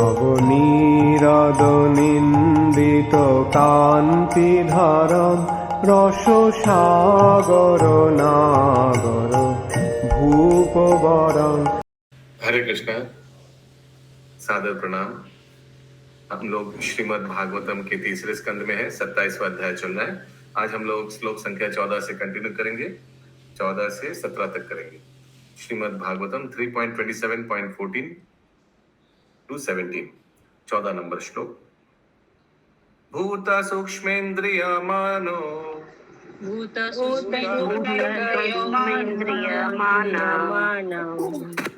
নবনীরদনিন্দিত কান্তিধারম রসসাগর নাগর भूपवरं। हरे कृष्णा, सादर प्रणाम। हम लोग श्रीमद् भागवतम के तीसरे स्कंद में है, 27वां अध्याय चल रहा है। आज हम लोग श्लोक संख्या 14 से कंटिन्यू करेंगे, 14 से 17 तक करेंगे। श्रीमद् भागवतम 3.27.14 to 17, 14 नंबर श्लोक। भूत सूक्ष्मेन्द्रिय मानो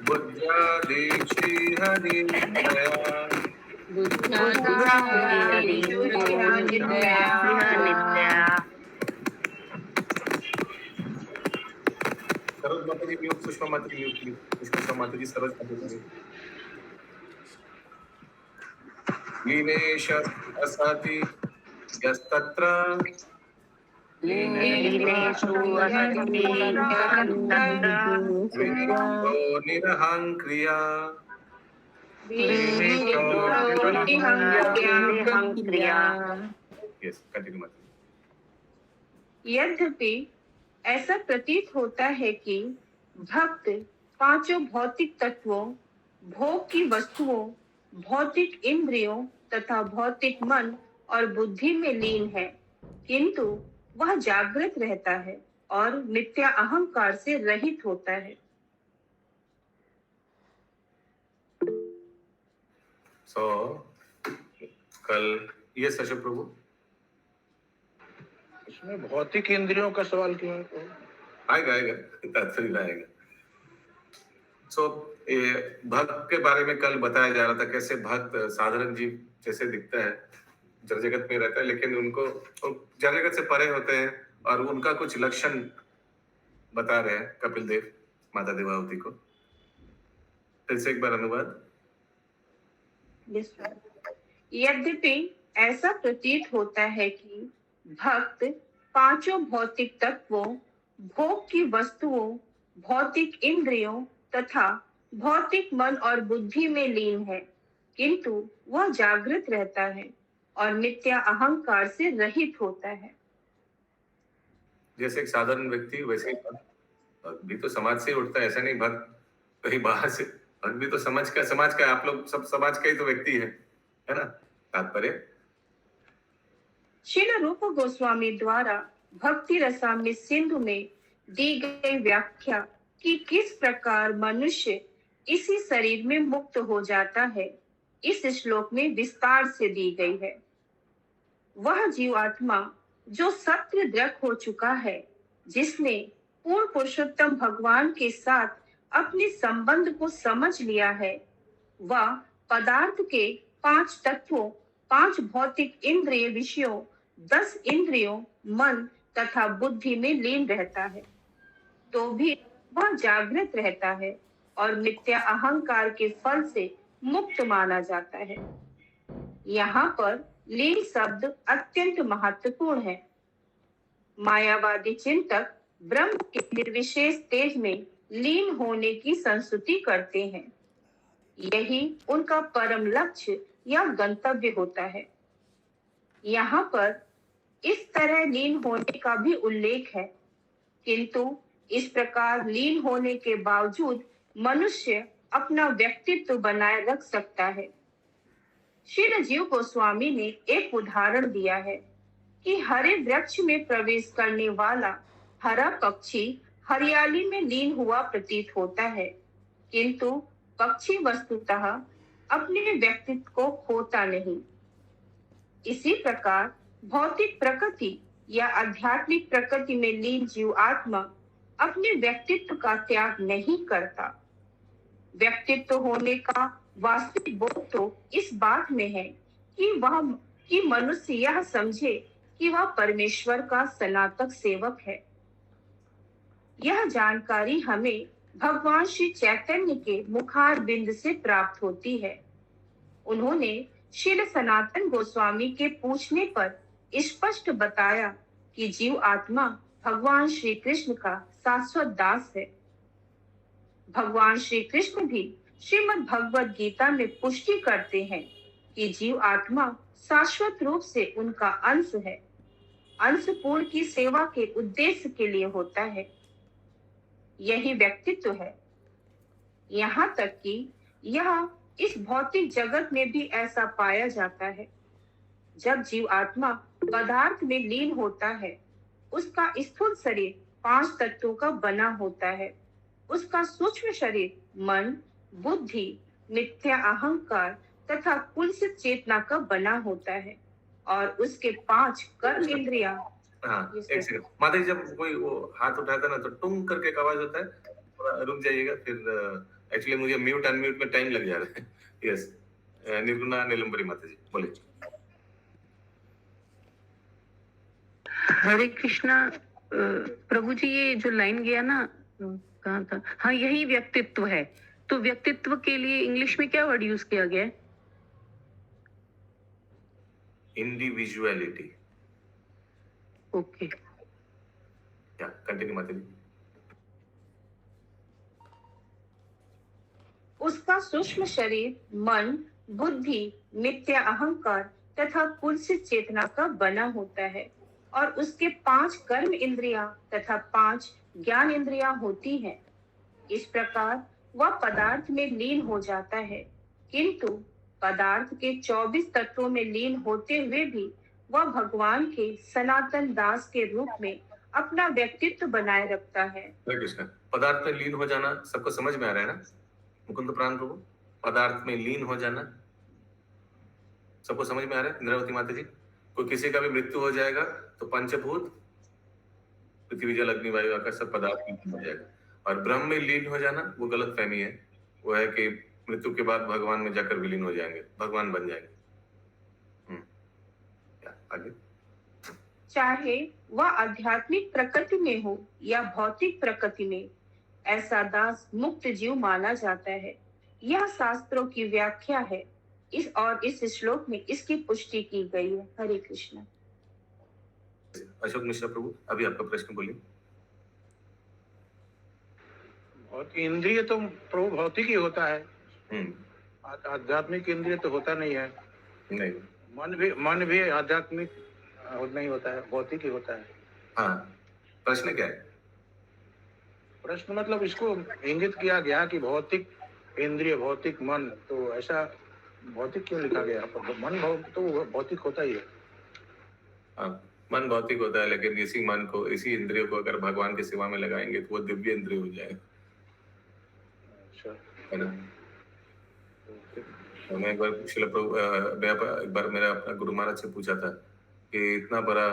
बुद्ध्यादिषि हरिर्दया सरोज माता जी म्यूट, सुषमा माता जी म्यूट, सुषमा माता जी, सरोज माता जी। लीनेश असति यस्तत्र निरहंक्रिया यद्यपि ऐसा प्रतीत होता है कि भक्त पांचों भौतिक तत्वों, भोग की वस्तुओं, भौतिक इंद्रियों तथा भौतिक मन और बुद्धि में लीन है, किंतु वह जागृत रहता है और मिथ्या अहंकार से रहित होता है। कल ये अशोक प्रभु इसमें भौतिक इंद्रियों का सवाल क्यों है? आएगा आएगा। भक्त के बारे में कल बताया जा रहा था, कैसे भक्त साधारण जीव जैसे दिखता है, जड़ जगत में रहता है, लेकिन उनको जड़ जगत से परे होते हैं और उनका कुछ लक्षण बता रहे हैं कपिल देव माता देवावती को। फिर से एक बार अनुवाद। यद्यपि ऐसा प्रतीत होता है कि भक्त पांचों भौतिक तत्वों, भोग की वस्तुओं, भौतिक इंद्रियों तथा भौतिक मन और बुद्धि में लीन है, किंतु वह जागृत रहता है और मिथ्या अहंकार से रहित होता है। जैसे एक साधारण व्यक्ति वैसे ही भक्त भी तो समाज से उठता है, ऐसा नहीं भक्त कहीं बाहर से। भक्त भी तो समाज का आप लोग सब समाज का ही तो व्यक्ति है ना तात्पर्य। श्रील रूप गोस्वामी द्वारा भक्ति रसामृत सिंधु में दी गई व्याख्या कि किस प्रकार मनुष्य इसी शरीर में मुक्त हो जाता है, इस श्लोक में विस्तार से दी गई है। वह जीवात्मा जो सत्य दृढ़ हो चुका है, जिसने पूर्ण पुरुषोत्तम भगवान के साथ अपने संबंध को समझ लिया है, वह पदार्थ के 5 तत्वों, 5 भौतिक इंद्रिय विषयों, 10 इंद्रियों, मन तथा बुद्धि में लीन रहता है, तो भी वह जागृत रहता है और मिथ्या अहंकार के फल से मुक्त माना जाता है। यहाँ पर लीन शब्द अत्यंत महत्वपूर्ण है। मायावादी चिंतक ब्रह्म के निर्विशेष तेज में लीन होने की संस्तुति करते हैं। यही उनका परम लक्ष्य या गंतव्य होता है। यहाँ पर इस तरह लीन होने का भी उल्लेख है, किंतु इस प्रकार लीन होने के बावजूद मनुष्य अपना व्यक्तित्व बनाए रख सकता है। श्री जीव गोस्वामी ने एक उदाहरण दिया है कि हरे वृक्ष में प्रवेश करने वाला हरा पक्षी हरियाली में लीन हुआ प्रतीत होता है, किंतु पक्षी वस्तुतः अपने व्यक्तित्व को खोता नहीं। इसी प्रकार भौतिक प्रकृति या आध्यात्मिक प्रकृति में लीन जीव आत्मा अपने व्यक्तित्व का त्याग नहीं करता। व्यक्तित्व होने का वास्तविक बोध तो इस बात में है कि मनुष्य यह समझे कि वह परमेश्वर का सनातन सेवक है। यह जानकारी हमें भगवान श्री चैतन्य के मुखार बिंद से प्राप्त होती है। उन्होंने श्री सनातन गोस्वामी के पूछने पर स्पष्ट बताया कि जीव आत्मा भगवान श्री कृष्ण का शाश्वत दास है। भगवान श्री कृष्ण भी श्रीमद् भगवद गीता में पुष्टि करते हैं कि जीव आत्मा शाश्वत रूप से उनका अंश है, अंश पूर्ण की सेवा के उद्देश्य के लिए होता है। यही व्यक्तित्व है। यहाँ तक कि यह इस भौतिक जगत में भी ऐसा पाया जाता है। जब जीव आत्मा पदार्थ में लीन होता है, उसका स्थूल शरीर 5 तत्वों का बना होता है। उसका सूक्ष्म शरीर मन, बुद्धि, मिथ्या अहंकार तथा कुलसित चेतना का बना होता है और उसके 5 कर्म इंद्रियां। हाँ, एक सेकंड माता जी, जब कोई वो हाथ उठाता है ना तो टुंग करके एक आवाज होता है, थोड़ा रुक जाइएगा। फिर एक्चुअली मुझे म्यूट अनम्यूट में टाइम लग जा रहा है। यस, निर्गुणा नीलम्बरी माता जी बोलिए। हरे कृष्णा। प्रभु जी, ये जो लाइन गया ना, कहाँ था? हाँ, यही व्यक्तित्व है। तो व्यक्तित्व के लिए इंग्लिश में क्या वर्ड यूज किया गया है? इंडिविजुअलिटी। ओके, या कंटिन्यू माता जी। उसका सूक्ष्म शरीर मन, बुद्धि, मिथ्या अहंकार तथा कुलसित चेतना का बना होता है और उसके 5 कर्म इंद्रियां तथा 5 ज्ञान इंद्रियां होती हैं। इस प्रकार वह पदार्थ में लीन हो जाता है, किंतु पदार्थ के 24 तत्वों में लीन होते हुए भी वह भगवान के सनातन दास के रूप में अपना व्यक्तित्व बनाए रखता है। हरे कृष्ण। पदार्थ में लीन हो जाना सबको समझ में आ रहा है ना मुकुंद प्राण प्रभु? पदार्थ में लीन हो जाना सबको समझ में आ रहा है? इंद्रावती माता जी, कोई किसी का भी मृत्यु हो जाएगा तो पंचभूत पृथ्वी जल अग्नि वायु आकाश सब पदार्थ में लीन हो जाएगा। और ब्रह्म में लीन हो जाना वो गलत फहमी है। वो है कि मृत्यु के बाद भगवान में जाकर विलीन हो जाएंगे, भगवान बन जाएंगे। आगे। चाहे वह आध्यात्मिक प्रकृति में हो या भौतिक प्रकृति में, ऐसा दास मुक्त जीव माना जाता है। यह शास्त्रों की व्याख्या है। इस श्लोक में इसकी पुष्टि की गई है। हरे कृष्ण। अशोक मिश्रा प्रभु, अभी आपका प्रश्न बोलिए। इंद्रिय तो प्रभु भौतिक ही होता है, आध्यात्मिक इंद्रिय तो होता नहीं है। नहीं, मन भी आध्यात्मिक नहीं होता है, भौतिक ही होता है। हाँ, प्रश्न क्या है? प्रश्न मतलब इसको इंगित किया गया कि भौतिक इंद्रिय, भौतिक मन, तो ऐसा भौतिक क्यों लिखा गया? मन तो भौतिक होता ही है। हाँ, मन भौतिक होता है, लेकिन इसी मन को, इसी इंद्रियों को अगर भगवान की सेवा में लगाएंगे तो वो दिव्य इंद्रिय हो जाएगा। है ना? मैं एक बार शिल प्रभु एक बार मेरा अपना गुरु महाराज से पूछा था कि इतना बड़ा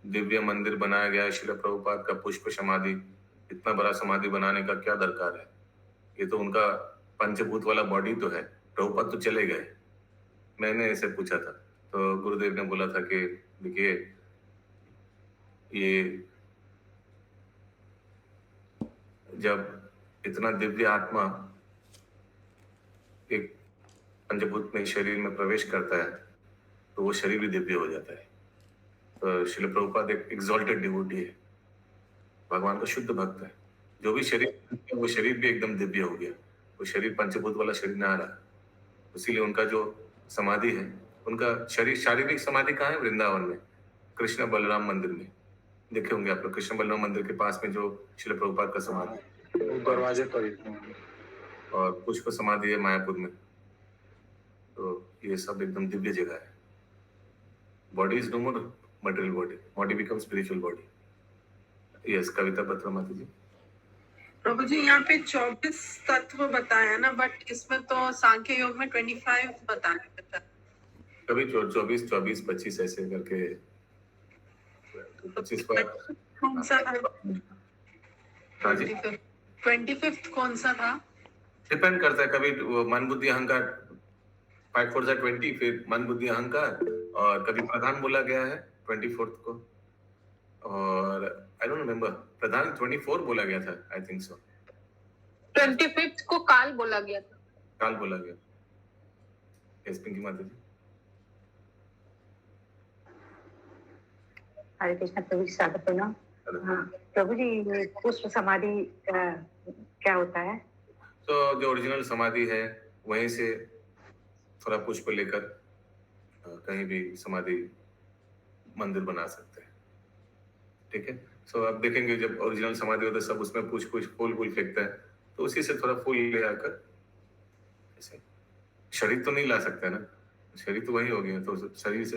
दिव्य मंदिर बनाया गया है, शिल प्रभुपाद का पुष्प समाधि, इतना बड़ा समाधि बनाने का क्या दरकार है? ये तो उनका पंचभूत वाला बॉडी तो है, प्रभुपाद तो चले गए। मैंने ऐसे पूछा था तो गुरुदेव ने बोला था कि देखिए, ये जब इतना दिव्य आत्मा एक पंचभूत में शरीर में प्रवेश करता है तो वो शरीर भी दिव्य हो जाता है। तो श्रील प्रभुपाद एक एग्जॉल्टेड डिवोटी है, भगवान का शुद्ध भक्त है। जो भी शरीर है वो शरीर भी एकदम दिव्य हो गया, वो शरीर पंचभूत वाला शरीर ना रहा। इसीलिए उनका जो समाधि है, उनका शरीर शारीरिक समाधि कहाँ है? वृंदावन में कृष्ण बलराम मंदिर में देखे होंगे आप लोग। कृष्ण बलराम मंदिर के पास में जो श्रील प्रभुपाद का समाधि दरवाजे पर, और पुष्प समाधि है मायापुर में। तो ये सब एकदम दिव्य जगह है। Body is no more material body, body become spiritual body. Yes, Kavita Batra माता जी। प्रभु जी, यहाँ पे 24 तत्व बताया ना, बट इसमें तो सांख्य योग में 25 बताया। कभी 24, 24, 25 ऐसे करके 25 पर कौन सा था? हाँ जी, 25 कौन सा था? डिपेंड करता है। कभी मन बुद्धि अहंकार 5 4 20, फिर मन बुद्धि अहंकार, और कभी प्रधान बोला गया है 24 को, और आई डोंट रिमेम्बर, प्रधान 24 बोला गया था, आई थिंक सो। 25 को काल बोला गया था। काल बोला गया। यस, पिंकी माता जी। हरे कृष्ण प्रभु जी, सादर प्रणाम। हाँ प्रभु जी, ये पुष्प समाधि क्या होता है? तो जो ओरिजिनल समाधि है वहीं से थोड़ा पुष्प लेकर कहीं भी समाधि मंदिर बना सकते हैं। ठीक है, सो आप देखेंगे जब ओरिजिनल समाधि होता है सब उसमें कुछ कुछ फूल फेंकता है, तो उसी से थोड़ा फूल ले आकर ऐसे शरीर तो नहीं ला सकते ना, शरीर तो वही हो गया, तो शरीर से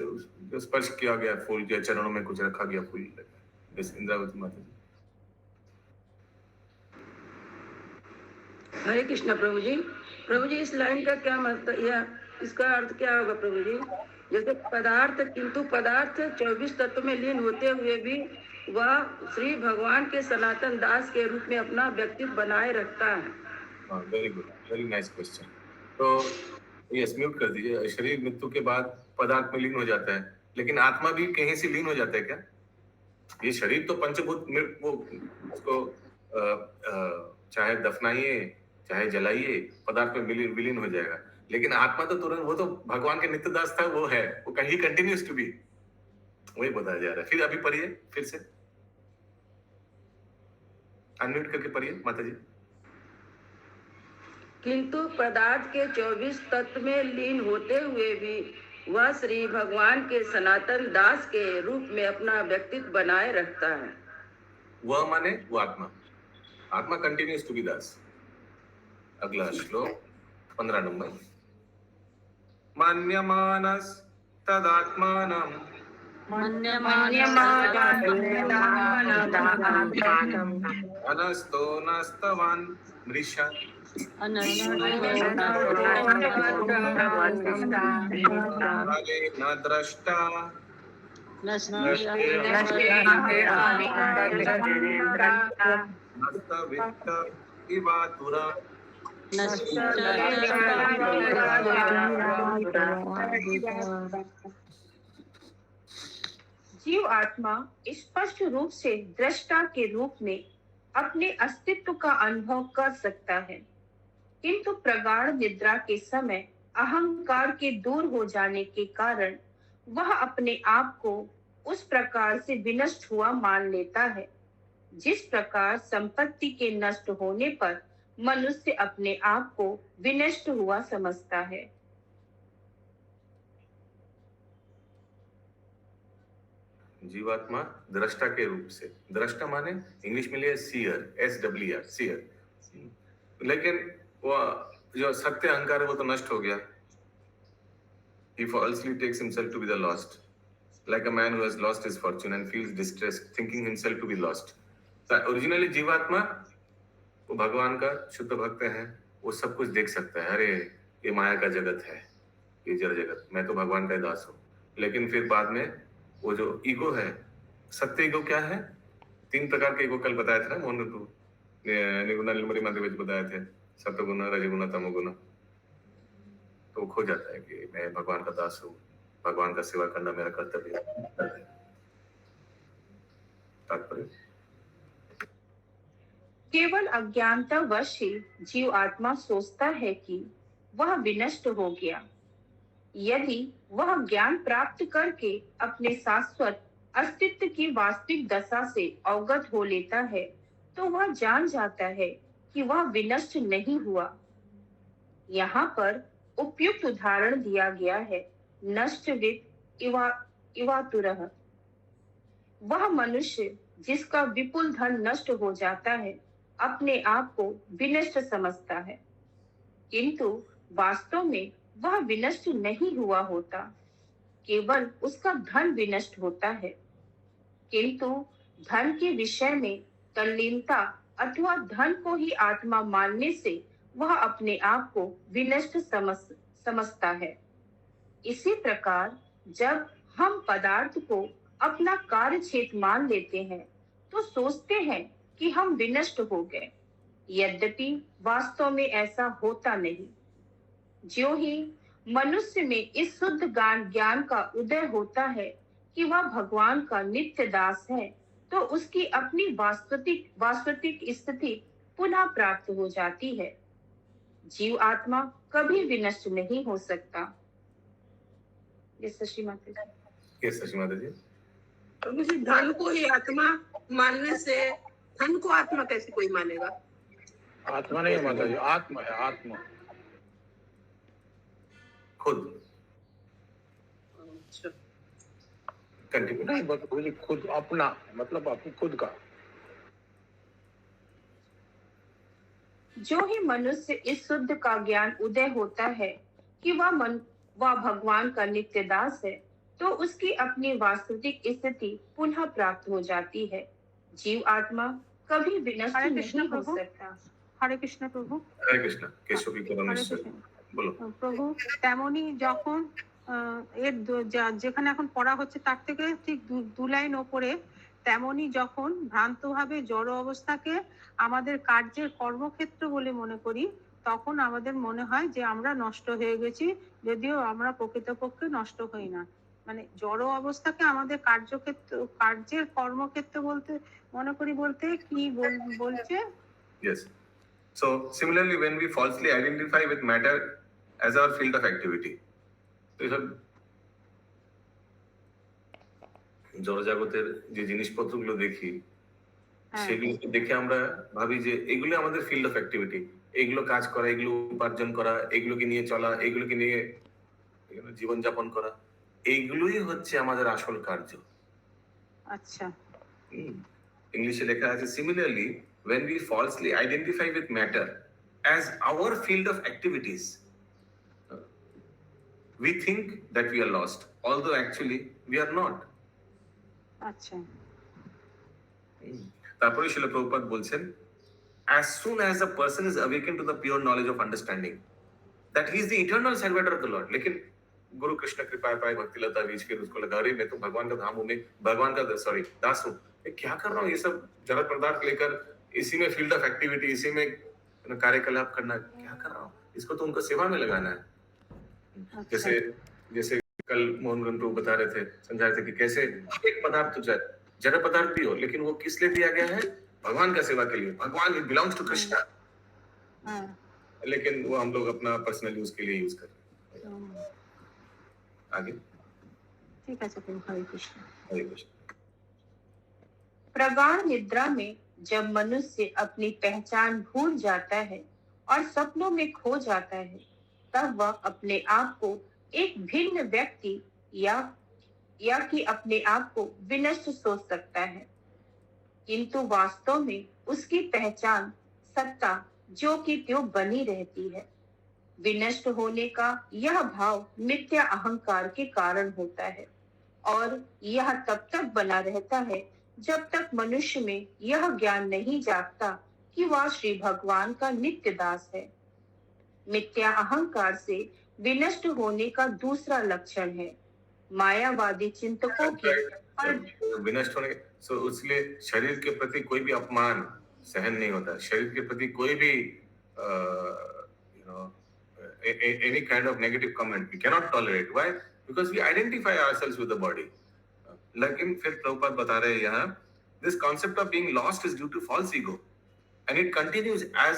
जो स्पर्श किया गया फूल के चरणों में कुछ रखा गया फूल जैसे इंद्रावती माता जी। हरे कृष्णा प्रभु जी। प्रभु जी इस लाइन का क्या मतलब, या इसका अर्थ क्या होगा प्रभु जी? जैसे पदार्थ, किंतु पदार्थ 24 तत्व में लीन होते हुए भी वह श्री भगवान के सनातन दास के रूप में अपना व्यक्तित्व बनाए रखता है। Very good, very nice question. तो ये म्यूट कर दीजिए। शरीर मृत्यु के बाद पदार्थ में लीन हो जाता है, लेकिन आत्मा भी कहीं से लीन हो जाता है क्या? ये शरीर तो पंचभूत वो उसको चाहे दफनाइए चाहे जलाइए पदार्थ में विलीन हो जाएगा, लेकिन आत्मा तो तुरंत, वो तो भगवान के नित्य दास था, वो है, वो कहीं कंटिन्यूस टू बी, वही बताया जा रहा है। फिर अभी पढ़िए, फिर से अनम्यूट करके पढ़िए माता जी। किंतु पदार्थ के 24 तत्व में लीन होते हुए भी वह श्री भगवान के सनातन दास के रूप में अपना व्यक्तित्व बनाए रखता है। वह माने वो आत्मा, आत्मा कंटिन्यूस टू बी दास। अगला श्लोक 15 नंबर। मान्यमानस तदात्मानं अनस्तो नस्तवान् मृषा न द्रष्टा नस्तवित्त इवातुरा जीव आत्मा स्पष्ट रूप से दृष्टा के रूप में अपने अस्तित्व का अनुभव कर सकता है, किंतु प्रगाढ़ निद्रा के समय अहंकार के दूर हो जाने के कारण वह अपने आप को उस प्रकार से विनष्ट हुआ मान लेता है, जिस प्रकार संपत्ति के नष्ट होने पर मनुष्य अपने आप को विनष्ट हुआ समझता है। जीवात्मा दृष्टा के रूप से, दृष्टा माने इंग्लिश में लिया सीयर, SWR, सीयर, लेकिन वो जो सत्य अहंकार है वो तो नष्ट हो गया। He falsely takes himself to be the lost, like a man who has lost his fortune and feels distressed, thinking himself to be lost. Originally जीवात्मा वो भगवान का शुद्ध भक्त है, वो सब कुछ देख सकता है, अरे ये माया का जगत है, ये जड़ जगत, मैं तो भगवान का दास हूँ। लेकिन फिर बाद में वो जो ईगो है, सत्य ईगो क्या है? 3 प्रकार के ईगो कल बताया था ना मोहन, तू निगुण निर्मली मंदिर में बताए थे, सत्वगुण, रजगुण, तमोगुण। तो खो जाता है कि मैं भगवान का दास हूँ, भगवान का सेवा करना मेरा कर्तव्य है। तात्पर्य केवल अज्ञानतावश ही जीव आत्मा सोचता है कि वह विनष्ट हो गया। यदि वह ज्ञान प्राप्त करके अपने शाश्वत अस्तित्व की वास्तविक दशा से अवगत हो लेता है, तो वह जान जाता है कि वह विनष्ट नहीं हुआ। यहाँ पर उपयुक्त उदाहरण दिया गया है, नष्टवित इवातुरः। वह मनुष्य जिसका विपुल धन नष्ट हो जाता है अपने आप को विनष्ट समझता है, किंतु वास्तव में वह विनष्ट नहीं हुआ होता, केवल उसका धन विनष्ट होता है। किंतु धन के विषय में तल्लीनता अथवा धन को ही आत्मा मानने से वह अपने आप को विनष्ट समझता है। इसी प्रकार जब हम पदार्थ को अपना कार्य क्षेत्र मान लेते हैं तो सोचते हैं कि हम विनष्ट हो गए, यद्यपि वास्तव में ऐसा होता नहीं। ज्यों ही मनुष्य में इस शुद्ध ज्ञान का उदय होता है कि वह भगवान का नित्य दास है, तो उसकी अपनी वास्तविक स्थिति पुनः प्राप्त हो जाती है। जीव आत्मा कभी विनष्ट नहीं हो सकता। शशि माता जी। प्रभु जी, धन को ही आत्मा मानने से धन को आत्मा कैसे कोई मानेगा? आत्मा नहीं है माता जी, आत्मा है, आत्मा। खुद। अच्छा। कंटिन्यू। नहीं प्रभु जी, खुद अपना मतलब अपनी खुद का। जो ही मनुष्य इस शुद्ध का ज्ञान उदय होता है कि वह भगवान का नित्य दास है, तो उसकी अपनी वास्तविक स्थिति पुनः प्राप्त हो जाती है। जीव आत्मा कभी विनष्ट हरे कृष्ण नहीं हो प्रभु। सकता। হরে কৃষ্ণ প্রভু। हरे कृष्णा। केशवी হরে परमेश्वर কৃষ্ণ बोलो। প্রভু, তেমনি যখন যেখানে এখন পড়া হচ্ছে তার থেকে ঠিক দু লাইন ওপরে, তেমনি যখন ভ্রান্তভাবে জড় অবস্থাকে আমাদের কার্যের কর্মক্ষেত্র বলে মনে করি, তখন আমাদের মনে হয় যে আমরা নষ্ট হয়ে গেছি, যদিও আমরা প্রকৃতপক্ষে নষ্ট হই না। মানে জড় অবস্থাকে আমাদের কার্যের কর্মক্ষেত্র বলতে মনে করি, বলতে কি বলছে? Yes. So similarly, when we falsely identify with matter as our field of activity, তো এসব জড়জগতের যে জিনিসপত্রগুলো দেখি, হ্যাঁ। সেগুলো দেখে আমরা ভাবি যে এগুলো আমাদের ফিল্ড অফ অ্যাক্টিভিটি, এগুলো কাজ করা, এগুলো উপার্জন করা, এগুলোকে নিয়ে চলা, এগুলোকে নিয়ে জীবনযাপন করা, এইগুলোই হচ্ছে আমাদের আসল কার্য। আচ্ছা। ইংলিশে লেখা আছে, similarly when we falsely identify with matter as our field of activities, we think that we are lost, although actually we are not. আচ্ছা। তারপরে শিল প্রভুপাদ বলছেন, as soon as a person is awakened to the pure knowledge of understanding that he is the eternal servitor of the Lord, लेकिन गुरु कृष्ण कृपा पाए भक्ति लता बीज फिर उसको लगा, अरे मैं तो भगवान का धाम हूं, मैं भगवान का दास हूं, मैं क्या कर रहा हूँ, ये सब जड़ पदार्थ लेकर इसी में फील्ड ऑफ एक्टिविटी, इसी में कार्यकलाप करना, क्या कर रहा हूँ, इसको तो उनको सेवा में लगाना है। अच्छा। जैसे कल मोहन प्रभु बता रहे थे, समझा रहे थे कि कैसे एक पदार्थ तो जड़ पदार्थ भी हो, लेकिन वो किस लिए दिया गया है, भगवान का सेवा के लिए। भगवान इट बिलोंग्स टू कृष्णा, लेकिन वो हम लोग अपना पर्सनल यूज के लिए यूज कर रहे हैं। आगे ঠিক আছে প্রভু। হরে কৃষ্ণ। हरे कृष्ण। प्रगाढ़ निद्रा में जब मनुष्य अपनी पहचान भूल जाता है और सपनों में खो जाता है, तब वह अपने आप को एक भिन्न व्यक्ति या कि अपने आप को विनष्ट सोच सकता है, किंतु वास्तव में उसकी पहचान सत्ता जो कि त्यों बनी रहती है। विनष्ट होने का यह भाव मिथ्या अहंकार के कारण होता है, और यह तब तक बना रहता है जब तक मनुष्य में यह ज्ञान नहीं जागता कि वह श्री भगवान का नित्य दास है। मिथ्या अहंकार से विनष्ट होने का दूसरा लक्षण है मायावादी चिंतकों की विनष्ट होने, सो इसलिए शरीर के प्रति कोई भी अपमान सहन नहीं होता, शरीर के प्रति कोई भी any kind of negative comment we cannot tolerate. Why? Because we identify ourselves with the body. लेकिन फिर प्रभुपाद बता रहे हैं यहाँ, this concept of being lost is due to false ego, and it continues as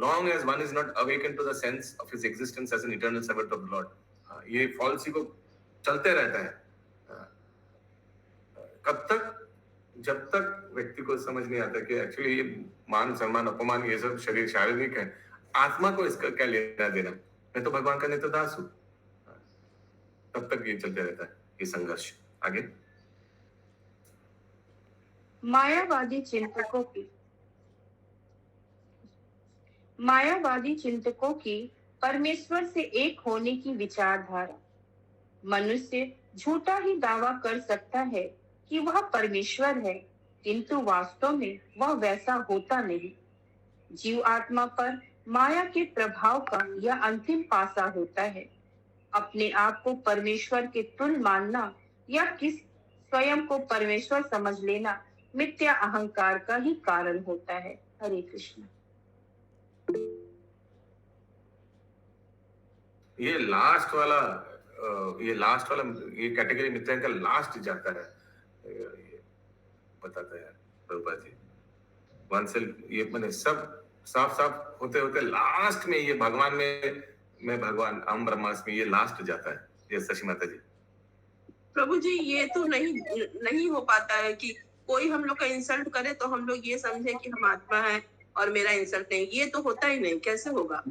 long as one is not awakened to the sense of his existence as an eternal servant of the Lord. ये false ego चलते रहता है। कब तक? जब तक व्यक्ति को समझ नहीं आता कि एक्चुअली ये मान सम्मान अपमान ये सब शरीर शारीरिक है, आत्मा को इसका क्या लेना देना, मैं तो भगवान का नित्य दास हूं। तब तक ये चलते रहता है ये संघर्ष। आगे मायावादी चिंतकों की परमेश्वर से एक होने की विचारधारा। मनुष्य झूठा ही दावा कर सकता है कि वह परमेश्वर है, किंतु वास्तव में वह वैसा होता नहीं। जीव आत्मा पर माया के प्रभाव का यह अंतिम पासा होता है। अपने आप को परमेश्वर के तुल्य मानना या स्वयं को परमेश्वर समझ लेना मिथ्या अहंकार का ही कारण होता है। हरे कृष्ण। ये लास्ट वाला ये कैटेगरी मिथ्या का लास्ट जाता है, ये बताता है प्रभुपाद जी। वन सेल्फ ये मैंने सब साफ होते होते लास्ट में ये भगवान में मैं भगवान हम ब्रह्मास्मि, ये लास्ट जाता है। ये शशि माता जी। प्रभु जी, ये तो नहीं हो पाता है कि कोई हम लोग का इंसल्ट करे तो हम लोग ये समझे कि हम आत्मा है, और मेरा इंसल्ट नहीं, ये तो होता ही नहीं, कैसे होगा?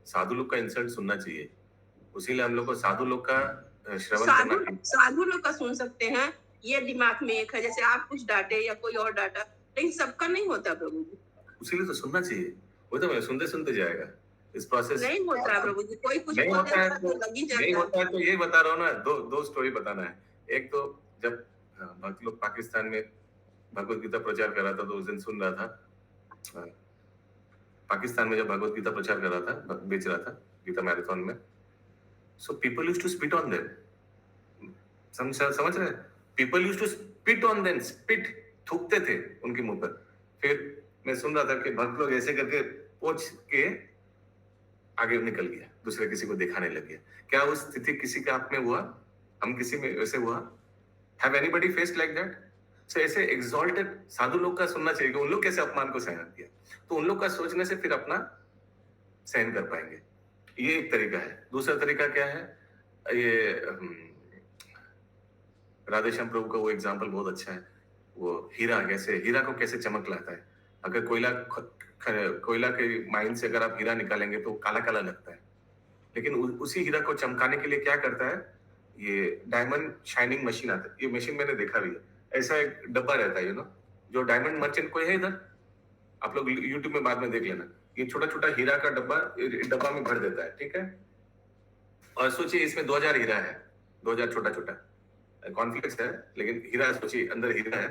साधु लोग का इंसल्ट सुनना चाहिए, उसीलिए हम लोग को साधु लोग का श्रवण करना साधु चाहिए। साधु लोग का सुन सकते हैं, ये दिमाग में एक है, जैसे आप कुछ डांटे या कोई और डांटा, लेकिन सबका नहीं होता प्रभु जी। उसीलिए तो सुनना चाहिए, वो तो सुनते सुनते जाएगा इस प्रोसेस। नहीं होता है प्रभु जी, कोई कुछ नहीं बोल होता है देता है तो लग ही नहीं जाता है। होता है तो यही बता रहा हूँ ना, दो स्टोरी बताना है। एक तो जब भक्त लोग पाकिस्तान में भगवत गीता प्रचार कर रहा था तो उस दिन सुन रहा था, पाकिस्तान में जब भगवत गीता प्रचार कर रहा था, बेच रहा था गीता मैराथन में, so people used to spit on them. समझ रहे हैं? People used to spit on them, spit थूकते थे उनके मुंह पर। फिर मैं सुन रहा था कि भक्त लोग ऐसे करके पोंछ के आगे निकल गया, दूसरे किसी को दिखाने लग गया। क्या उस स्थिति किसी का आप में हुआ? हम किसी में वैसे हुआ? Have anybody faced like that? So ऐसे एग्जॉल्टेड साधु लोग का सुनना चाहिए कि उन लोग कैसे अपमान को सहन किया, तो उन लोग का सोचने से फिर अपना सहन कर पाएंगे। ये एक तरीका है। दूसरा तरीका क्या है? ये राधेश्याम प्रभु का वो एग्जाम्पल बहुत अच्छा है। वो हीरा को कैसे चमक लाता है। अगर कोयला के माइन से अगर आप हीरा निकालेंगे तो काला काला लगता है, लेकिन उसी हीरा को चमकाने के लिए क्या करता है? ये डायमंड शाइनिंग मशीन आता है। ये मशीन मैंने देखा भी है। ऐसा एक डब्बा रहता है, जो डायमंड मर्चेंट कोई है इधर, आप लोग यूट्यूब में बाद में देख लेना। ये छोटा छोटा हीरा का डब्बा में भर देता है, ठीक है? और सोचिए इसमें 2000 हीरा है, 2000 छोटा छोटा कॉर्नफ्लेक्स है, लेकिन हीरा सोचिए अंदर हीरा है।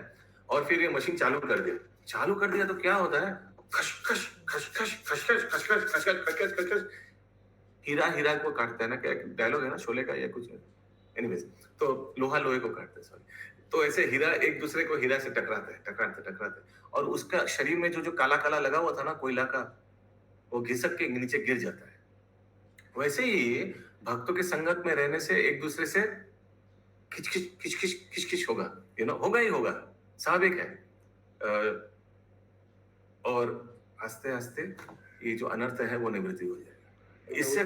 और फिर ये मशीन चालू कर दिया तो क्या होता है? खसखस खसखस खसखस खसखस खसखस खसखस खसखस हीरा को काटता है ना। क्या डायलॉग है ना शोले का या कुछ? एनीवेज, तो लोहा लोहे को काटता है, सॉरी। तो ऐसे हीरा एक दूसरे को हीरा से टकराते और उसका शरीर में जो काला काला लगा हुआ था ना कोयला का, वो घिसक के नीचे गिर जाता है। वैसे ही भक्तों के संगत में रहने से एक दूसरे से खिच होगा, होगा ही होगा, स्वाभाविक है। और आस्ते आस्ते ये जो अनर्थ है वो निवृत्ति हो जाएगा। इससे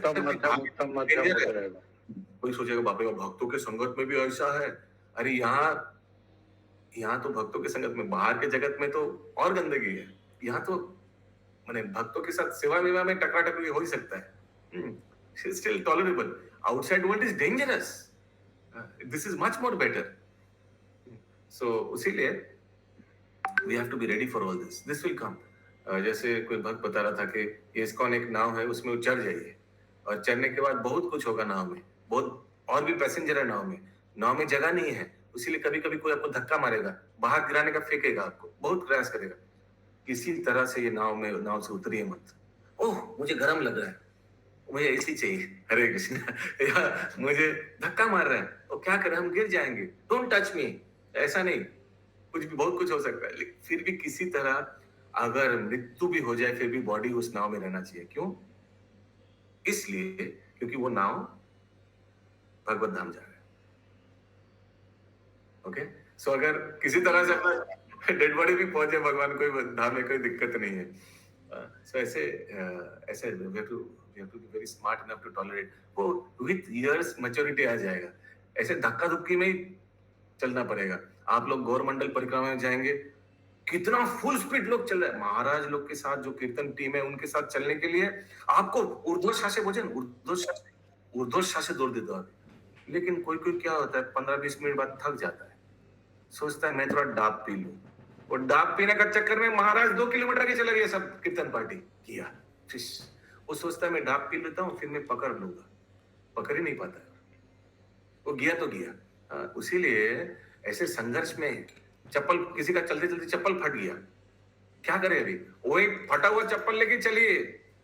कोई सोचेगा बाप रे भक्तों के संगत में भी ऐसा है। अरे यहाँ तो भक्तों के संगत में, बाहर के जगत में तो और गंदगी है। यहाँ तो माने भक्तों के साथ सेवा विवाह में टकरा टकरी हो ही सकता है, still tolerable. Outside world is dangerous, this is much more better. So उसीलिए we have to be ready for all this will come. जैसे कोई भक्त बता रहा था कि ये इस्कॉन एक नाव है, उसमें चढ़ जाइए और चढ़ने के बाद बहुत कुछ होगा नाव में, बहुत और भी पैसेंजर है नाव में जगह नहीं है, इसीलिए कभी कभी कोई आपको धक्का मारेगा, बाहर गिराने का फेंकेगा, आपको बहुत प्रयास करेगा। किसी तरह से ये नाव से उतरिए मत। ओह मुझे गर्म लग रहा है, मुझे ऐसी चाहिए, हरे कृष्णा, या मुझे धक्का मार रहा है, तो क्या करें, हम गिर जाएंगे, डोंट टच मी। ऐसा नहीं, कुछ भी बहुत कुछ हो सकता है, लेकिन फिर भी किसी तरह अगर मृत्यु भी हो जाए फिर भी बॉडी उस नाव में रहना चाहिए। क्यों? इसलिए क्योंकि वो नाव भगवत धाम जा रहा है। ओके, सो अगर किसी तरह से डेड बॉडी भी पहुंचे भगवान कोई धाम में, कोई दिक्कत नहीं है। सो ऐसे we have to be very smart enough to tolerate. वो विद इयर्स मैच्योरिटी आ जाएगा। ऐसे धक्का धुक्की में ही चलना पड़ेगा। आप लोग गौरमंडल परिक्रमा में जाएंगे, कितना फुल स्पीड लोग चल रहे हैं। महाराज लोग के साथ जो कीर्तन टीम है उनके साथ चलने के लिए आपको ऊर्ध्वश्वास भोजन, ऊर्ध्वश्वास दौड़ देता है। लेकिन कोई क्या होता है 15-20 मिनट बाद थक जाता है, सोचता है मैं थोड़ा डाब पी लूं। और डाब पीने का चक्कर में महाराज 2 किलोमीटर के चले गए, सब कीर्तन पार्टी किया। वो सोचता है मैं डाब पी लेता हूँ फिर मैं पकड़ लूंगा, पकड़ ही नहीं पाता है, वो गया तो गया। उसीलिए ऐसे संघर्ष में चप्पल, किसी का चलते चलते चप्पल फट गया, क्या करे अभी? वो एक फटा हुआ चप्पल लेके चलिए,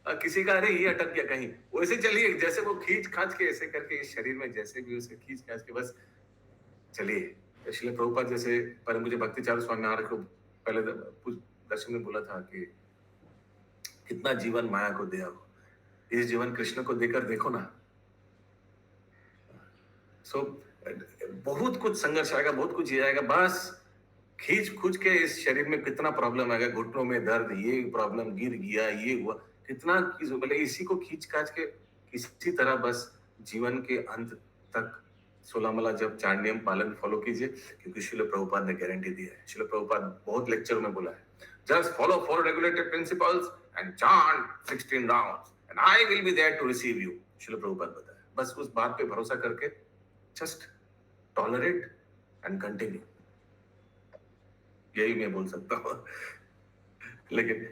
किसी का अरे ये अटक गया कहीं, वैसे चलिए जैसे वो खींच खांच के ऐसे करके इस शरीर में जैसे भी उसे खींच खांच के बस चलिए। इसलिए प्रभुपाद जैसे परम पूज्य भक्ति चारू स्वामी महाराज को पहले दर्शन में बोला था कि कितना जीवन माया को दिया हो, इस जीवन कृष्ण को देकर देखो ना। सो बहुत कुछ संघर्ष आएगा, बहुत कुछ आएगा, बस खींच खुच के इस शरीर में कितना प्रॉब्लम आएगा, घुटनों में दर्द, ये प्रॉब्लम, गिर गया, ये हुआ, कितना बोले इसी को खींच काच के किसी तरह बस जीवन के अंत तक 16 मला जब 4 नियम पालन फॉलो कीजिए, क्योंकि श्रील प्रभुपाद ने गारंटी दी है। श्रील प्रभुपाद बहुत लेक्चर में बोला है, Just follow 4 regulated principles and chant 16 rounds and I will be there to receive you. Srila Prabhupada बताया, बस उस बात पे भरोसा करके just tolerate and continue. यही मैं बोल सकता हूँ. लेकिन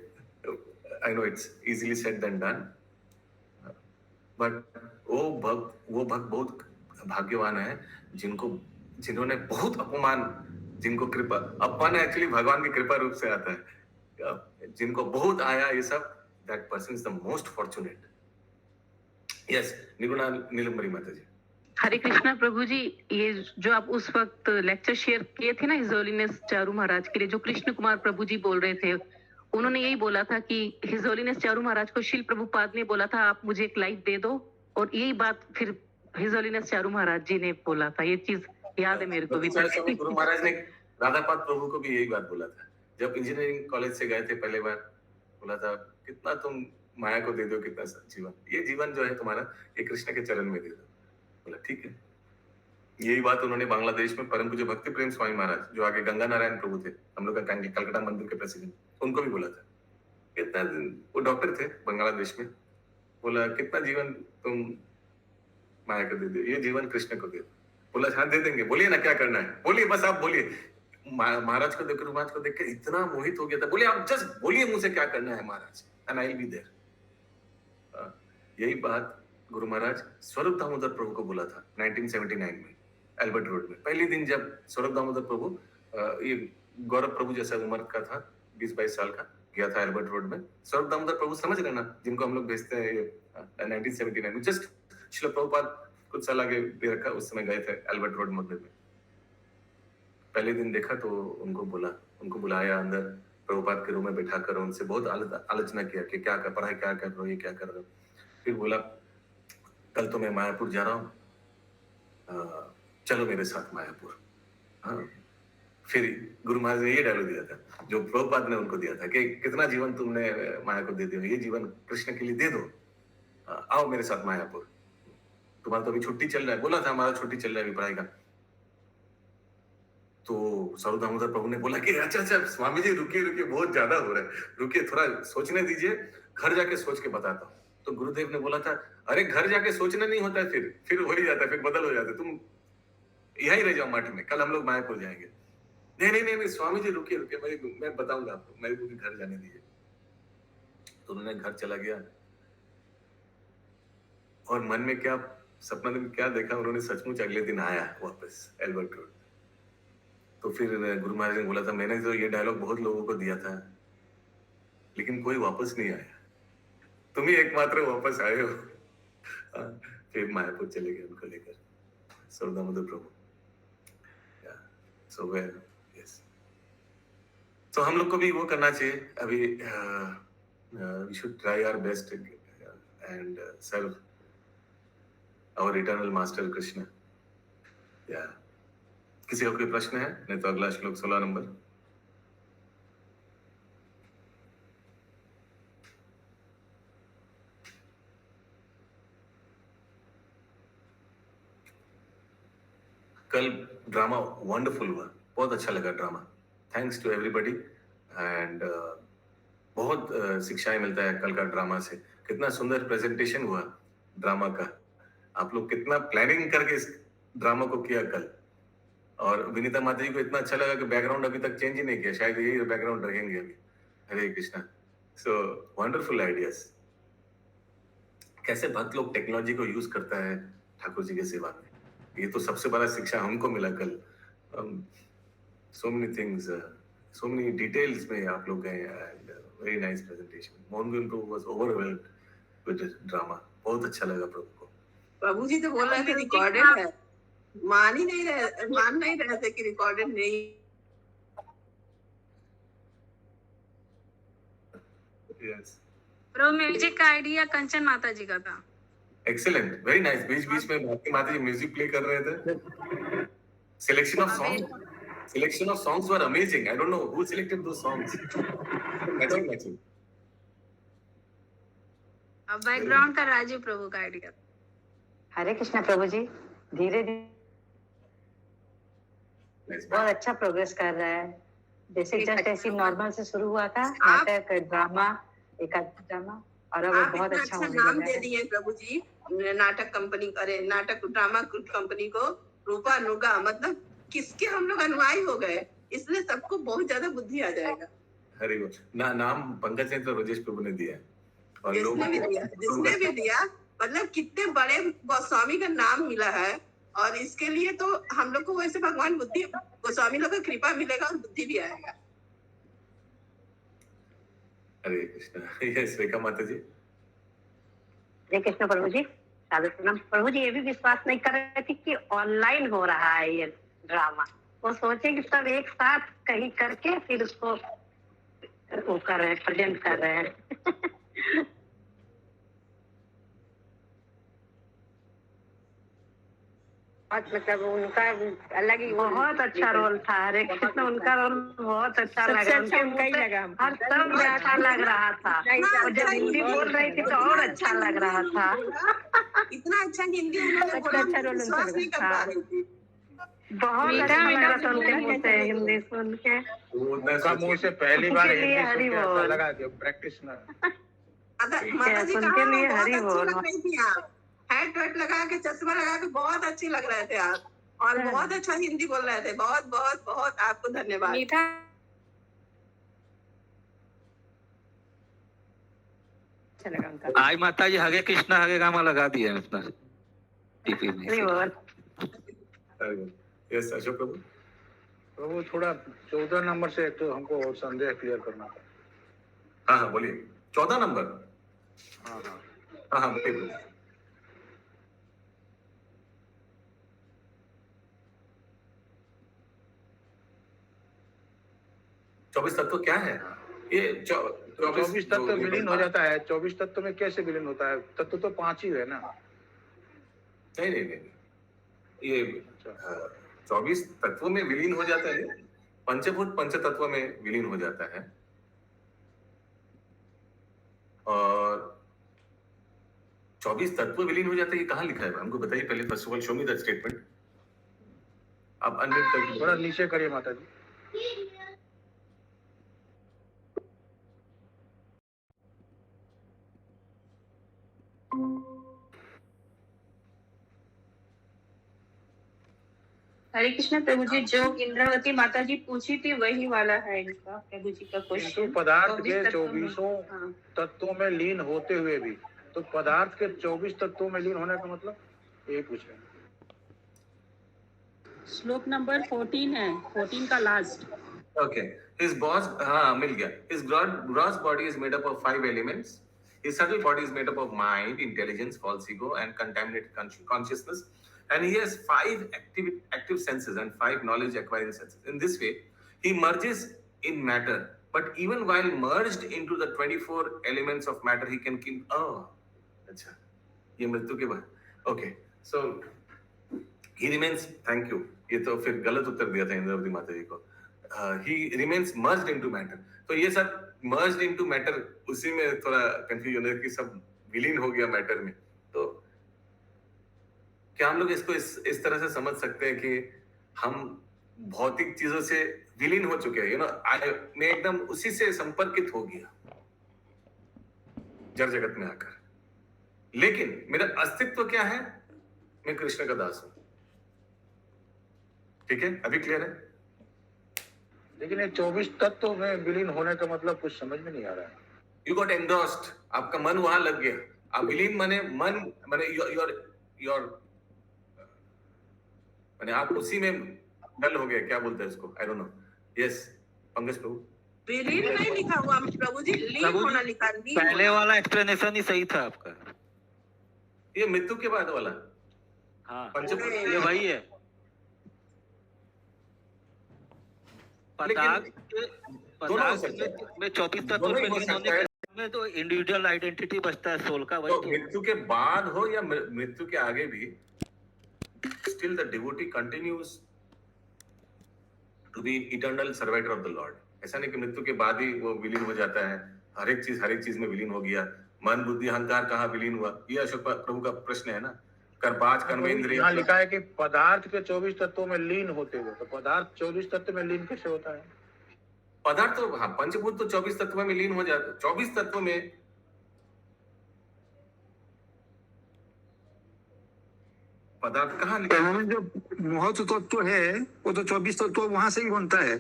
I know it's easily said than done. But वो भक्त बहुत भाग्यवान है जिन्होंने बहुत अपमान, जिनको कृपा, अपमान एक्चुअली भगवान की कृपा रूप से आता है, जिनको बहुत आया ये सब, that person is the most fortunate. Yes, निगुणा नीलमरी माता जी. हरे कृष्णा प्रभु जी, ये जो आप उस वक्त लेक्चर शेयर किए थे ना हिज होलीनेस चारू महाराज के लिए, जो कृष्ण कुमार प्रभु जी बोल रहे थे, उन्होंने यही बोला था कि हिज होलीनेस चारू महाराज को श्रील प्रभुपाद ने बोला था आप मुझे एक लाइफ दे दो, और यही बात फिर हिज होलीनेस चारू महाराज जी ने बोला था. ये चीज याद है मेरे को भी. गुरु महाराज ने राधापाद प्रभु को भी यही बात बोला था जब इंजीनियरिंग कॉलेज से गए थे पहले बार. बोला था कितना तुम माया को दे दो, कितना जीवन, ये जीवन जो है तुम्हारा ये कृष्ण के चरण में दे दो. बोला ठीक है. यही बात उन्होंने बांग्लादेश में परम पूज्य भक्ति प्रेम स्वामी महाराज, जो आगे गंगा नारायण प्रभु थे, हम लोग का कलकत्ता मंदिर के प्रेसिडेंट, उनको भी बोला था. कितना, वो डॉक्टर थे बांग्लादेश में, बोला कितना जीवन तुम माया को दे दो, ये जीवन कृष्ण को दे दो. बोला हाँ दे देंगे, बोलिए ना क्या करना है, बोलिए बस आप बोलिए. महाराज को देखकर, महाराज को देखकर इतना मोहित हो गया था. बोले आप जस्ट बोलिए मुझसे क्या करना है महाराज, and I will be there. यही बात गुरु महाराज स्वरूप दामोदर प्रभु को बोला था 1979 में एल्बर्ट रोड में. पहले दिन जब स्वरूप दामोदर प्रभु, ये गौरव प्रभु जैसा उम्र का था, 20-22 साल का, गया था एल्बर्ट रोड में. स्वरूप दामोदर प्रभु समझ रहे ना, जिनको हम लोग भेजते हैं 1979 में, जस्ट श्रील प्रभुपाद कुछ साल आगे दे रखा, उस समय गए थे एल्बर्ट रोड मंदिर में. पहले दिन देखा तो उनको बुलाया अंदर, प्रभुपाद के रूम में बैठा कर उनसे बहुत आलोचना किया कि क्या कर, पढ़ाई क्या कर रहे हो, ये क्या कर रहे हो. फिर बोला कल तो मैं मायापुर जा रहा हूँ, चलो मेरे साथ मायापुर. हाँ, फिर गुरु महाराज ने ये डायलॉग दिया था जो प्रभुपाद ने उनको दिया था कि कितना जीवन तुमने माया को दे दिया, ये जीवन कृष्ण के लिए दे दो, आओ मेरे साथ मायापुर. तुम्हारा तो अभी छुट्टी चल रहा है. बोला था हमारा छुट्टी चल रहा है अभी पढ़ाई का. तो स्वरूप दामोदर प्रभु ने बोला कि अच्छा स्वामी जी रुकिए बहुत ज्यादा हो रहा है, रुकिए थोड़ा सोचने दीजिए, घर जाके सोच के बताता हूँ. तो गुरुदेव ने बोला था अरे घर जाके सोचना नहीं होता है, फिर हो ही जाता है, फिर बदल हो जाता है, तुम यहीं रह जाओ मठ में, कल हम लोग मायापुर जाएंगे. नहीं स्वामी जी रुकिए मैं बताऊंगा आपको, मेरे को भी घर जाने दीजिए. तो उन्होंने घर चला गया और मन में क्या सपना में क्या देखा, उन्होंने सचमुच अगले दिन आया वापस एल्बर्ट रोड. तो फिर गुरु महाराज ने बोला था मैंने तो ये डायलॉग बहुत लोगों को दिया था लेकिन कोई वापस नहीं आया, तुम ही एकमात्र वापस आए हो. फिर मायापुर चले गए उनको लेकर स्वरूप दामोदर प्रभु. सो यस, तो हम लोग को भी वो करना चाहिए अभी. We should try our best and serve our eternal master Krishna. या किसी का कोई प्रश्न है? नहीं तो अगला श्लोक 16 नंबर. कल ड्रामा वंडरफुल हुआ, बहुत अच्छा लगा drama. Thanks to everybody and बहुत शिक्षाएं मिलता है कल का ड्रामा से. कितना सुंदर प्रेजेंटेशन हुआ ड्रामा का, आप लोग कितना प्लानिंग करके इस ड्रामा को किया कल. और विनीता माता जी को इतना अच्छा लगा कि बैकग्राउंड अभी तक चेंज ही नहीं किया, शायद यही बैकग्राउंड रखेंगे अभी. Hare Krishna. So wonderful ideas. कैसे भक्त लोग टेक्नोलॉजी को यूज करता है ठाकुर जी की सेवा में, ये तो सबसे बड़ा शिक्षा हमको मिला कल. So many things, so many details में आप लोग गए and very nice presentation. Mohan Prabhu was overwhelmed with drama. बहुत अच्छा लगा प्रभु को. प्रभु जी तो बोल रहे थे रिकॉर्डेड है, मान नहीं रहे थे कि रिकॉर्डेड नहीं. यस, प्रो म्यूजिक का आइडिया कंचन माता जी का था. Excellent, very nice. बीच में भारती माता जी म्यूजिक प्ले कर रहे थे. Selection of songs were amazing. I don't know who selected those songs. Matching. अब बैकग्राउंड का राजीव प्रभु का आइडिया. हरे कृष्णा प्रभु जी, धीरे धीरे बहुत अच्छा प्रोग्रेस कर रहा है. जैसे जस्ट ऐसी नॉर्मल से शुरू हुआ था नाटक, ड्रामा, एक आध ड्रामा, और अब आप बहुत इतना अच्छा अच्छा होने नाम लगा दे है। दिए प्रभु जी, नाटक कंपनी, अरे नाटक ड्रामा कंपनी को, रूपा नुगा, मतलब किसके हम लोग अनुयायी हो गए, इसलिए सबको बहुत ज्यादा बुद्धि आ जाएगा। हरि बोल। नाम पंकज ने तो राजेश प्रभु ने दिया है, और लोग जिसने भी दिया, मतलब कितने बड़े गोस्वामी का नाम मिला है, और इसके लिए तो हम लोग को वैसे भगवान बुद्धि, गोस्वामी लोग को कृपा मिलेगा और बुद्धि भी आएगा। हरे कृष्णा। यस, रेखा माता जी। हरे कृष्ण प्रभु जी, साधु प्रणाम। प्रभु जी ये भी विश्वास नहीं कर रहे थे कि ऑनलाइन हो रहा है ये ड्रामा। वो सोचे कि सब एक साथ कहीं करके फिर उसको वो कर रहे हैं, प्रेजेंट कर रहे हैं। मतलब उनका अलग ही बहुत अच्छा रोल था। हरे कृष्ण, उनका रोल बहुत अच्छा लगा। उनका ही लगा, हर सब में अच्छा लग रहा था। और जब हिंदी बोल रही थी तो और अच्छा लग रहा था। इतना अच्छा हिंदी उन्होंने बोला, अच्छा रोल विश्वास नहीं कर पा रही थी। बहुत अच्छा लग रहा था उनके मुंह से हिंदी सुन के। उनका मुंह से पहली बार उनके लिए हिंदी सुन हरि के ऐसा बोल। लगा कि प्रैक्टिस में। माता जी उनके कहा लिए बहुत हरि अच्छी बोल। लग रही थी आप, हैट वैट लगा के, चश्मा लगा के बहुत अच्छी लग रहे थे आप, और बहुत अच्छा हिंदी बोल रहे थे। बहुत बहुत बहुत आपको धन्यवाद। मीठा अच्छा लगा उनका। आज माता जी हरे कृष्णा हरे रामा लगा दिया अपना टीपी में। हरि बोल। हरि बोल। यस, अशोक प्रभु। प्रभु थोड़ा 14 नंबर से एक तो हमको और संदेह क्लियर करना था। हाँ हाँ बोलिए। 14 नंबर। हाँ हाँ हाँ हाँ बोलिए प्रभु। चौबीस तत्व क्या है? ये 24 तत्व विलीन हो जाता है। 24 तत्व में कैसे विलीन होता है? तत्व तो 5 ही है ना। नहीं नहीं नहीं, ये 24 तत्वों में विलीन हो जाता है, पंचभूत पंच तत्व में विलीन हो जाता है। और 24 तत्व विलीन हो जाता है, ये कहाँ लिखा है? हमको बताइए पहले, first of all show me that statement. आप अनम्यूट कर, थोड़ा नीचे करिए माता जी। हरे कृष्ण प्रभु जी, जो इंद्रावती माता जी पूछी थी वही वाला है इनका, प्रभु जी का किंतु क्वेश्चन। पदार्थ के 24 हाँ। तत्वों में लीन होते हुए भी, तो पदार्थ के 24 तत्वों में लीन होने का मतलब यही पूछ रहे हैं। श्लोक नंबर 14 है, 14 का लास्ट। Okay. His boss, हाँ मिल गया. His gross body is made up of 5 elements. His subtle body is made up of mind, intelligence, false ego, and contaminated consciousness. And he has 5 active senses and 5 knowledge acquiring senses. In this way, he merges in matter. But even while merged into the 24 elements of matter, he can keep. Oh, अच्छा. ये मृत्यु के बाद. Okay. So he remains. Thank you. ये तो फिर गलत उत्तर दिया था इंद्रावती माता जी को. He remains merged into matter. तो ये सब merged into matter, उसी में थोड़ा कंफ्यूजन है कि सब विलीन हो गया मैटर में। तो क्या हम लोग इसको इस तरह से समझ सकते हैं कि हम भौतिक चीजों से विलीन हो चुके हैं? मैं एकदम उसी से संपर्कित हो गया जड़ जगत में आकर, लेकिन मेरा अस्तित्व क्या है? मैं कृष्ण का दास हूं। ठीक है, अभी क्लियर है? लेकिन ये 24 तत्व में विलीन होने का मतलब कुछ समझ में नहीं आ रहा है। You got engrossed, आपका मन वहां लग गया। आप विलीन माने योर माने आप उसी में डल हो गए, क्या बोलते हैं इसको? I don't know. Yes, Pankaj प्रभु। विलीन नहीं लिखा हुआ प्रभु जी, लीन होना लिखा है। पहले वाला एक्सप्लेनेशन ही सही था आपका। ये मृत्यु के बाद वाला। हाँ, पंचभूत ये वही है। पदार्थ में 24 तत्व में लीन होने में तो इंडिविजुअल आइडेंटिटी बचता है सोल का, वही तो तो। मृत्यु के बाद हो या मृत्यु के आगे भी, still the devotee continues to be eternal servitor of the Lord. ऐसा नहीं कि मृत्यु के बाद ही वो विलीन हो जाता है, हर एक चीज में विलीन हो गया। मन बुद्धि अहंकार कहाँ विलीन हुआ? ये अशोक प्रभु का प्रश्न है ना। कर्पाच कर्मेंद्रिय, यहाँ लिखा है कि पदार्थ के 24 तत्वों में लीन होते हुए, तो पदार्थ 24 तत्व में लीन कैसे होता है? पदार्थ तो हाँ, पंचभूत तो 24 तत्व में लीन हो जाते, 24 तत्व में पदार्थ कहाँ लिखा है? तो जो महत्व तत्व है वो तो 24 तत्व वहां से ही बनता है।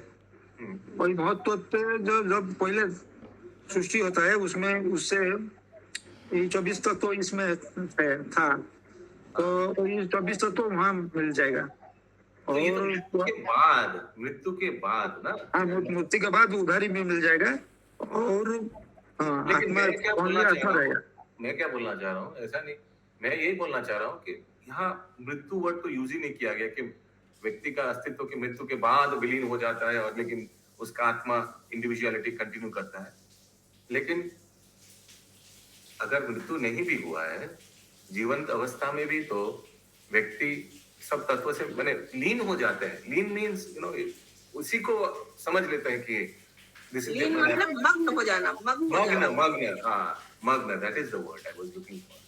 वही महत्व तत्व जो जब पहले सृष्टि होता है उसमें उससे ये 24 तत्व इसमें था, तो ये 24 तत्व वहां मिल जाएगा। तो ये तो मृत्यु के बाद ना, हाँ, मृत्यु के बाद उधारी भी मिल जाएगा। और हाँ, लेकिन आत्मा मैं क्या बोलना चाह आत्मा रहा रहेगा। हूँ, मैं क्या बोलना चाह रहा हूँ, ऐसा नहीं, मैं यही बोलना चाह रहा हूँ कि यहाँ मृत्यु वर्ड तो यूज ही नहीं किया गया कि व्यक्ति का अस्तित्व की मृत्यु के बाद विलीन हो जाता है, और लेकिन उसका आत्मा इंडिविजुअलिटी कंटिन्यू करता है। लेकिन अगर मृत्यु नहीं भी हुआ है, जीवंत अवस्था में भी तो व्यक्ति सब तत्व से मैंने लीन हो जाते हैं। लीन मीन्स उसी को समझ लेते हैं कि दिस इज लीन मतलब मग्न हो जाना, मग्न, that is the word I was looking for.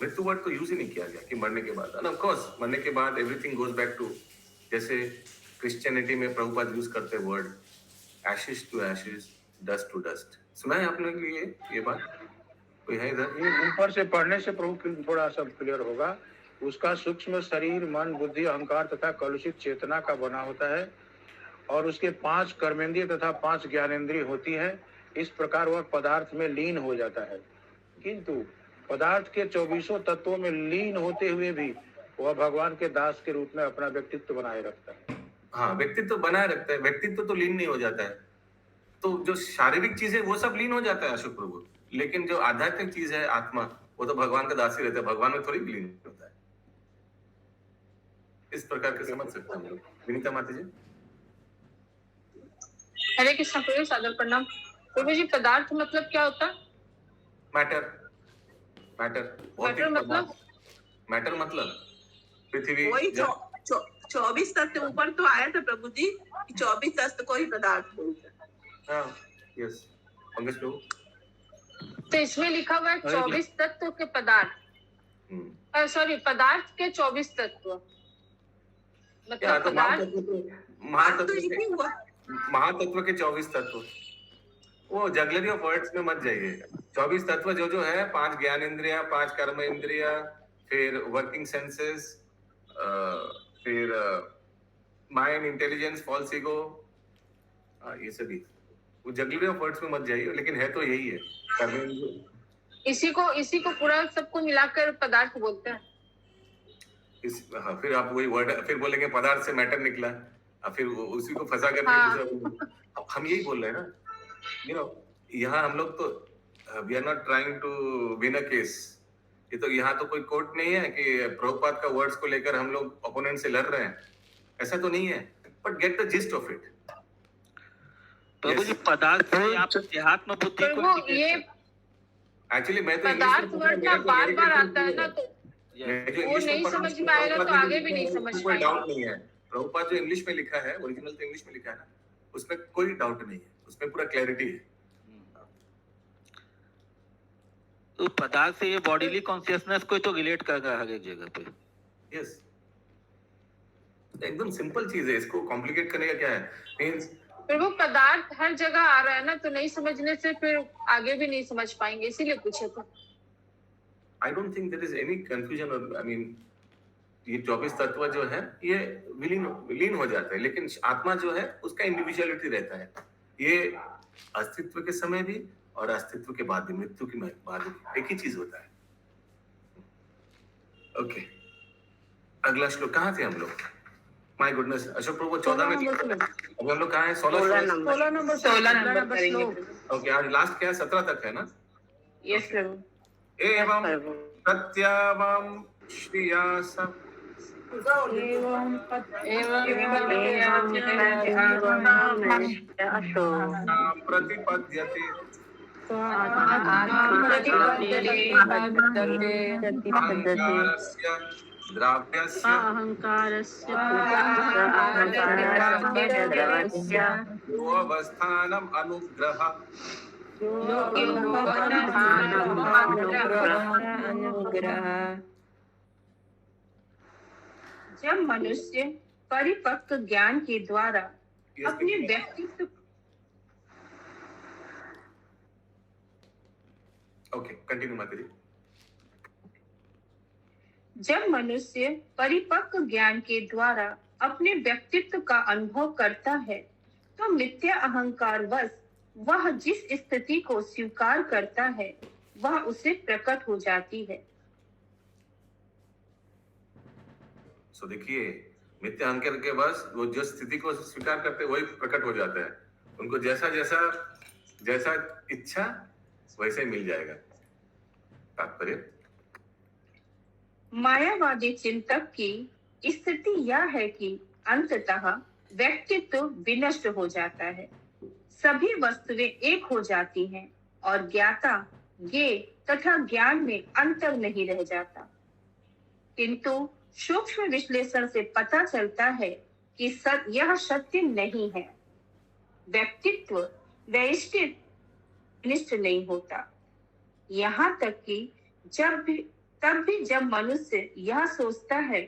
मृत्यु वर्ड तो यूज ही नहीं किया गया कि मरने के बाद, एंड ऑफ कोर्स मरने के बाद एवरीथिंग गोज बैक टू, जैसे क्रिश्चियनिटी में प्रभुपाद यूज करते word ashes to ashes, dust to dust. सुना है आपने ये बात? कोई है इधर? ये ऊपर से पढ़ने से प्रभु थोड़ा सब क्लियर होगा। उसका सूक्ष्म शरीर मन बुद्धि अहंकार तथा कलुषित चेतना का बना होता है, और उसके 5 कर्मेंद्रिय तथा 5 ज्ञानेंद्रिय होती है। इस प्रकार वह पदार्थ में लीन हो जाता है, किंतु पदार्थ के 24 तत्वों में लीन होते हुए भी वह भगवान के दास के रूप में अपना व्यक्तित्व बनाए रखता है। हाँ, व्यक्तित्व बनाए रखता है, व्यक्तित्व तो लीन नहीं हो जाता है। तो जो शारीरिक चीज है वो सब लीन हो जाता है अशोक प्रभु, लेकिन जो आध्यात्मिक चीज है आत्मा, वो तो भगवान का दास ही रहता है, भगवान में थोड़ी लीन होता है। इस प्रकार के समझ सकते हैं। विनीता माता जी। हरे कृष्ण प्रभु, सादर प्रणाम प्रभु जी। पदार्थ मतलब क्या होता है? मैटर मैटर मतलब पृथ्वी, वही 24 तत्व ऊपर तो आया था प्रभु जी, 24 तत्व को ही पदार्थ बोलते हैं। यस पंकज प्रभु। तो इसमें लिखा हुआ है 24 तत्व के पदार्थ, सॉरी पदार्थ के 24 तत्व, मतलब तो पदार्थ महातत्व के 24 तत्व, वो जगलरी ऑफ वर्ड्स में मत जाइए। 24 तत्व जो है 5 ज्ञान इंद्रिया, 5 कर्म इंद्रिया, फिर वर्किंग सेंसेस, फिर माइंड, इंटेलिजेंस, फॉल्स ईगो, ये सभी वो जगलरी ऑफ वर्ड्स में मत जाइए, लेकिन है तो यही है। इसी को पूरा सबको मिलाकर पदार्थ बोलते हैं। हाँ, फिर आप वही वर्ड फिर बोलेंगे पदार्थ से मैटर निकला, फिर उसी को फंसा कर हम यही बोल रहे हैं ना। यहाँ हम लोग तो we are not trying to win a case. ये तो यहाँ तो कोई कोर्ट नहीं है कि प्रभुपाद का वर्ड्स को लेकर हम लोग ओपोनेंट से लड़ रहे हैं, ऐसा तो नहीं है। But get the gist of it. प्रभु जी, पदार्थ से आप देहात्म बुद्धि को ये एक्चुअली मैं तो पदार्थ वर्ड का बार आता है ना, तो वो नहीं समझ में आएगा तो आगे भी नहीं समझ कोई डाउट नहीं है। प्रभुपाद जो इंग्लिश में लिखा है, ओरिजिनल तो इंग्लिश में लिखा है ना, उसमें कोई डाउट नहीं है, उसमें पूरा क्लैरिटी है। तो पदार्थ से ये बॉडीली कॉन्शियसनेस को तो रिलेट कर रहा है हर एक जगह पे। यस, एकदम सिंपल चीज है, इसको कॉम्प्लिकेट करने का क्या है? मींस फिर वो पदार्थ हर जगह आ रहा है ना, तो नहीं समझने से फिर आगे भी नहीं समझ पाएंगे, इसीलिए पूछे थे। I don't think there is any confusion or I mean ये 24 तत्व जो है ये विलीन हो जाता है, लेकिन आत्मा जो है उसका इंडिविजुअलिटी रहता है। ये अस्तित्व के समय भी और अस्तित्व के बाद भी, मृत्यु के बाद भी एक ही चीज होता है। ओके, अगला श्लोक कहाँ थे हम लोग? माय गुडनेस, अशोक प्रभु 14 में अभी हम लोग कहाँ हैं? 16 नंबर श्लोक। ओके, आज लास्ट क्या है? 17 तक है ना? यस प्रभु। एवं प्रत्यावं श्रियास प्रतिपद्यते अहंकारस्य द्रव्यस्य अवस्थानम अनुग्रह। जब मनुष्य परिपक्व ज्ञान के द्वारा अपने व्यक्तित्व ओके, कंटिन्यू माता जी। जब मनुष्य परिपक्व ज्ञान के द्वारा अपने व्यक्तित्व का अनुभव करता है तो मिथ्या अहंकार वश वह जिस स्थिति को स्वीकार करता है वह उसे प्रकट हो जाती है। सो देखिए, मिथ्या अहंकार के बस वो जो स्थिति को स्वीकार करते हैं वही प्रकट हो जाता है। उनको जैसा जैसा जैसा इच्छा वैसे मिल जाएगा। तात्पर्य मायावादी चिंतक की स्थिति यह है कि अंततः व्यक्तित्व विनष्ट हो जाता है, सभी वस्तुएं एक हो जाती हैं और ज्ञाता ज्ञेय तथा ज्ञान में अंतर नहीं रह जाता। किंतु सूक्ष्म विश्लेषण से पता चलता है कि यह सत्य नहीं है। व्यक्तित्व वैशिष्ट निष्ठ नहीं होता। यहाँ तक कि तब भी जब मनुष्य यह सोचता है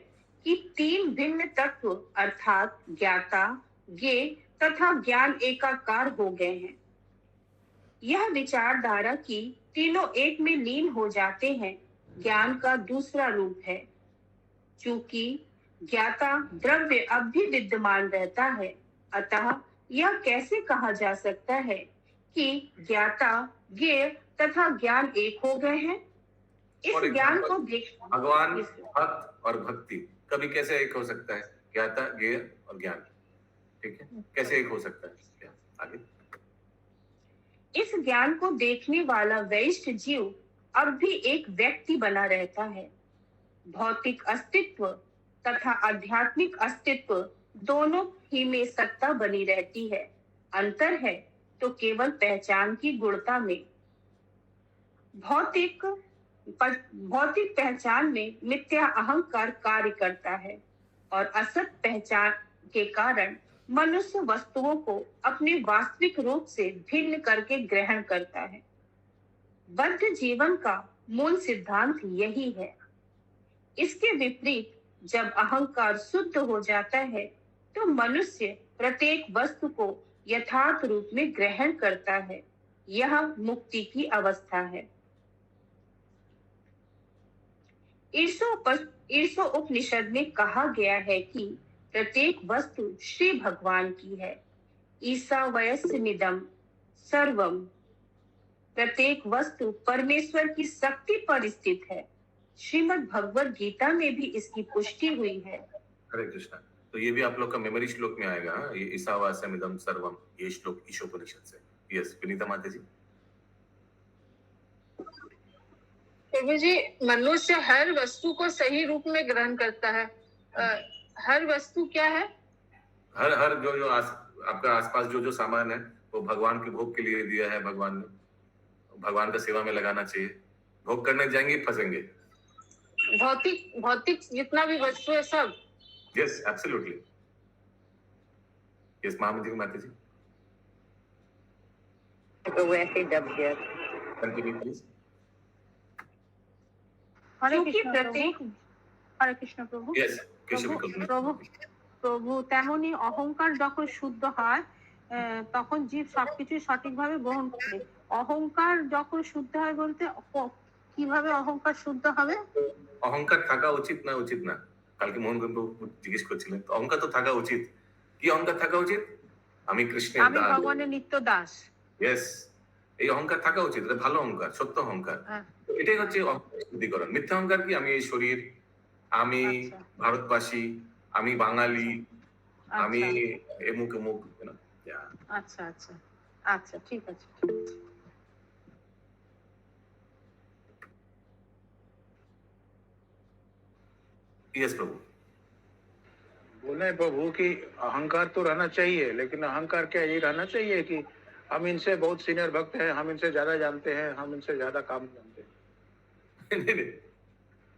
कि तीन भिन्न तत्व अर्थात ज्ञाता ज्ञेय तथा ज्ञान एकाकार हो गए हैं, यह विचारधारा की तीनों एक में लीन हो जाते हैं ज्ञान का दूसरा रूप है। चूंकि ज्ञाता द्रव्य अब भी विद्यमान रहता है, अतः यह कैसे कहा जा सकता है कि ज्ञाता ज्ञेय तथा ज्ञान एक हो गए हैं? इस ज्ञान को भगवान भक्त और भक्ति कभी कैसे एक हो सकता है? ज्ञाता ज्ञेय और ज्ञान, ठीक है, कैसे एक हो सकता है? आगे इस ज्ञान को देखने वाला वैशिष्ट जीव अब भी एक व्यक्ति बना रहता है। भौतिक अस्तित्व तथा आध्यात्मिक अस्तित्व दोनों ही में सत्ता बनी रहती है। अंतर है तो केवल पहचान की गुणता में। भौतिक पहचान में मिथ्या अहंकार कार्य करता है और असत पहचान के कारण मनुष्य वस्तुओं को अपने वास्तविक रूप से भिन्न करके ग्रहण करता है। बद्ध जीवन का मूल सिद्धांत यही है। इसके विपरीत जब अहंकार शुद्ध हो जाता है तो मनुष्य प्रत्येक वस्तु को यथार्थ रूप में ग्रहण करता है। यह मुक्ति की अवस्था है। ईशो उपनिषद में कहा गया है कि प्रत्येक वस्तु श्री भगवान की है। ईसा वयस्मिदम सर्वम। प्रत्येक वस्तु परमेश्वर की शक्ति पर स्थित है। श्रीमद् भगवद गीता में भी इसकी पुष्टि हुई है। हरे कृष्णा। तो ये भी आप लोग का मेमोरी श्लोक में आएगा। ये ईसावास्यमिदं सर्वम, ये श्लोक ईशोपनिषद से। यस, विनीता माता जी। प्रभु जी, मनुष्य हर वस्तु को सही रूप में ग्रहण करता है। हर वस्तु क्या है? हर जो आपका आसपास जो सामान है वो भगवान के भोग के लिए दिया है भगवान ने। भगवान का सेवा में लगाना चाहिए। भोग करने जाएंगे फंसेंगे। भौतिक जितना भी वस्तु है सब। Yes, absolutely. यस, महामंत्री माता जी। तो वैसे जब कंटिन्यू प्लीज। हरे কৃষ্ণ প্রভু। यस, প্রভু তেমনি অহংকার যখন শুদ্ধ হয় তখন জীব সবকিছু সঠিকভাবে গ্রহণ করে। অহংকার যখন শুদ্ধ হয় বলতে কিভাবে অহংকার শুদ্ধ হবে? অহংকার থাকা উচিত না কালকে মোহন গম্ভীর জিজ্ঞেস করছিলেন। তো অহংকার তো থাকা উচিত। কি অহংকার থাকা উচিত? আমি কৃষ্ণের দাস, আমি ভগবানের নিত্য দাস। यस, এই অহংকার থাকা উচিত। এটা ভালো অহংকার, সত্য অহংকার। এটাই হচ্ছে শুদ্ধিকরণ। মিথ্যা অহংকার কি? আমি এই শরীর, আমি ভারতবাসী, আমি বাঙালি, আমি এমুক এমুক। আচ্ছা আচ্ছা আচ্ছা, ঠিক আছে। यस प्रभु। बोले प्रभु कि अहंकार तो रहना चाहिए, लेकिन अहंकार क्या ये रहना चाहिए कि हम इनसे बहुत सीनियर भक्त हैं, हम इनसे ज्यादा जानते हैं, हम इनसे ज्यादा काम जानते हैं? नहीं,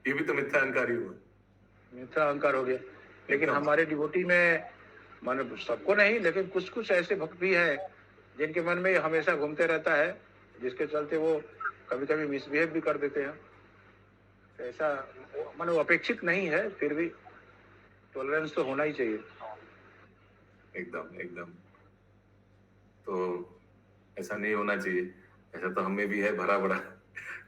ये भी तो मिथ्या अहंकार ही हुआ। मिथ्या अहंकार हो गया। लेकिन हमारे डिवोटी में, माने सबको नहीं, लेकिन कुछ कुछ ऐसे भक्त भी हैं जिनके मन में हमेशा घूमते रहता है, जिसके चलते वो कभी कभी मिसबिहेव भी कर देते हैं। ऐसा माने वो अपेक्षित नहीं है, फिर भी टॉलरेंस तो होना ही चाहिए। एकदम एकदम। तो ऐसा नहीं होना चाहिए, ऐसा तो हमें भी है भरा बड़ा।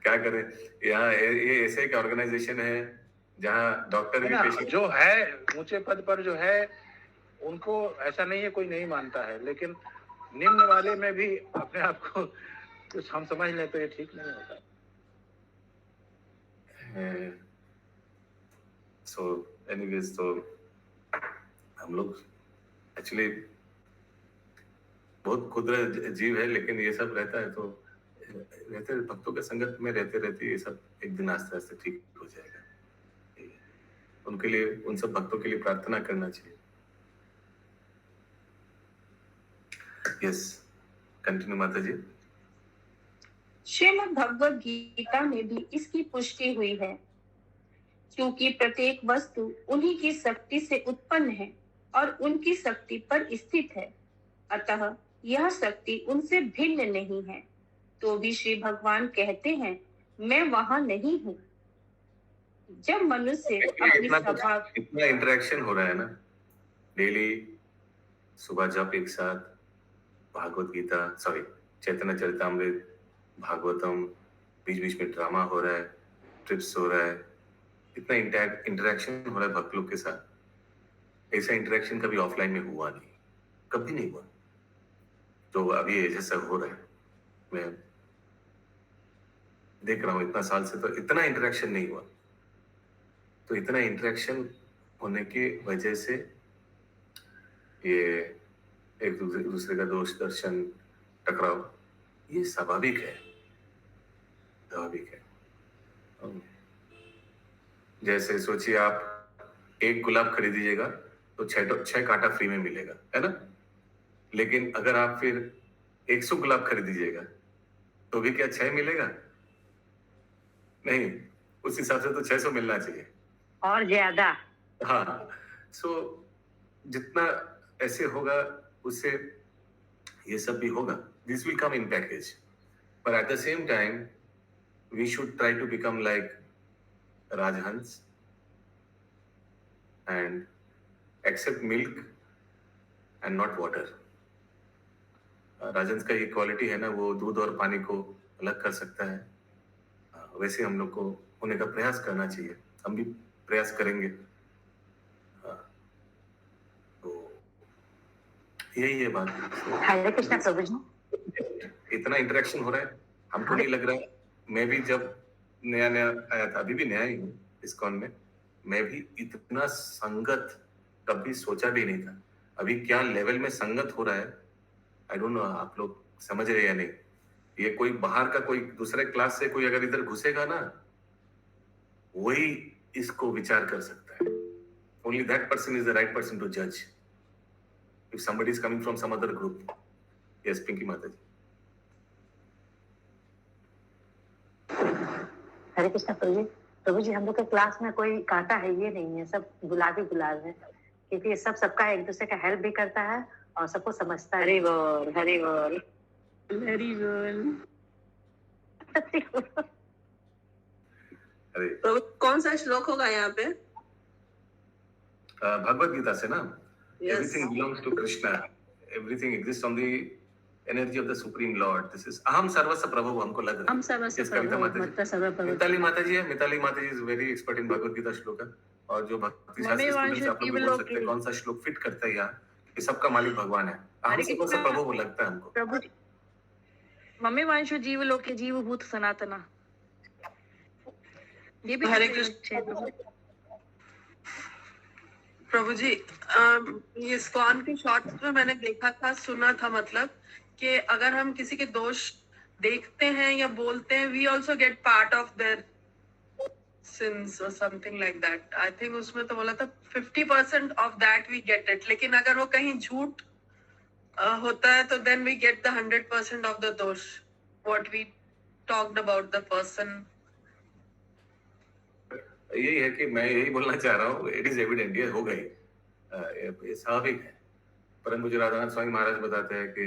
क्या करें, यहाँ ये ऐसे एक ऑर्गेनाइजेशन है जहाँ डॉक्टर भी पेशेंट जो है ऊंचे पद पर जो है उनको ऐसा नहीं है कोई नहीं मानता है, लेकिन निम्न वाले में भी अपने आप को कुछ हम समझ लें तो ये ठीक नहीं होता। सो एनीवेज, तो हम लोग एक्चुअली बहुत खुदरा जीव है, लेकिन ये सब रहता है तो रहते भक्तों के संगत में रहते रहते ये सब एक दिन आस्ते आस्ते ठीक हो जाएगा। उनके लिए, उन सब भक्तों के लिए प्रार्थना करना चाहिए। यस, कंटिन्यू माता जी। श्रीमद् भगवद गीता में भी इसकी पुष्टि हुई है, क्योंकि प्रत्येक वस्तु उन्हीं की शक्ति से उत्पन्न है और उनकी शक्ति पर स्थित है, अतः यह शक्ति उनसे भिन्न नहीं है। तो भी श्री भगवान कहते हैं, मैं वहां नहीं हूँ। जब मनुष्य अपनी स्वभाव, इतना इंटरेक्शन हो रहा है ना डेली, सुबह जब एक साथ भागवत गीता, सॉरी चैतन्य चरितामृत, भागवतम, बीच बीच में ड्रामा हो रहा है, ट्रिप्स हो रहा है, इतना इंटरेक्शन हो रहा है भक्त लोग के साथ। ऐसा इंटरेक्शन कभी ऑफलाइन में हुआ नहीं, कभी नहीं हुआ। तो अभी जैसा हो रहा है, मैं देख रहा हूँ इतना साल से, तो इतना इंटरेक्शन नहीं हुआ। तो इतना इंटरेक्शन होने की वजह से ये एक दूसरे का दोष दर्शन, टकराव, ये स्वाभाविक है, स्वाभाविक है। जैसे सोचिए आप एक गुलाब खरीदीजिएगा तो 6 कांटा फ्री में मिलेगा, है ना? लेकिन अगर आप फिर 100 गुलाब खरीदीजिएगा तो भी क्या 6 मिलेगा? नहीं, उस हिसाब से तो 600 मिलना चाहिए और ज्यादा। हाँ, सो जितना ऐसे होगा उससे ये सब भी होगा। This will come in package, but at the same time we should try to become like Rajhans and accept milk and not water. राजहंस का ये क्वालिटी है ना, वो दूध और पानी को अलग कर सकता है। वैसे हम लोग को होने का प्रयास करना चाहिए, हम भी प्रयास करेंगे। तो यही है बात। हरे कृष्णा प्रभु जी। इतना इंटरेक्शन हो रहा है, हमको नहीं लग रहा है। मैं भी जब नया नया आया था, अभी भी नया ही हूँ इस्कॉन में, मैं भी इतना संगत कभी सोचा भी नहीं था। अभी क्या लेवल में संगत हो रहा है, आई डोंट नो, आप लोग समझ रहे या नहीं। ये कोई बाहर का कोई दूसरे क्लास से कोई अगर इधर घुसेगा ना, वही इसको विचार कर सकता है। Only that person is the right person to judge. If somebody is coming from some other group. Yes, Pinky Mataji. हरे कृष्णा प्रभु जी। प्रभु जी, हम लोग के क्लास में कोई कांटा है ये नहीं है, सब गुलाबी गुलाब है, क्योंकि ये सब सबका एक दूसरे का हेल्प भी करता है और सबको समझता है। हरि बोल, हरि बोल, हरि बोल। प्रभु कौन सा श्लोक होगा यहाँ पे? भगवत गीता से ना, Yes. everything belongs to Krishna, everything exists on the energy of the Supreme Lord. This is aham sarvasya prabhu, हमको लग रहा है। हम सर्वस्व Yes, कविता प्रभु, माता जी। मत्ता सर्व प्रभु। मिताली माता जी है, मिताली माता जी is very expert in Bhagavad Gita श्लोक, और जो भक्ति शास्त्र स्टूडेंट्स आप लोग भी बोल सकते हैं कौन सा श्लोक फिट करता है यहाँ, कि सबका मालिक भगवान है। aham sarvasya प्रभु वो लगता है हमको। प्रभु मम्मी वांशु जीव लोके जीव भूत सनातना, ये भी हरे कृष्ण प्रभु जी। ये इस्कॉन के शॉर्ट्स में मैंने देखा था, सुना था, मतलब कि अगर हम किसी के दोष देखते हैं या बोलते हैं, we also get part of their sins और something like that. I think उसमें तो बोला था 50% of that we get it, लेकिन अगर वो कहीं झूठ होता है तो then we get the 100% of the दोष what we talked about the person. यही है कि मैं यही बोलना चाह रहा हूँ, इट इज एविडेंट, ये हो गई, ये स्वाभाविक है। परंतु मुझे राधानाथ स्वामी महाराज बताते हैं कि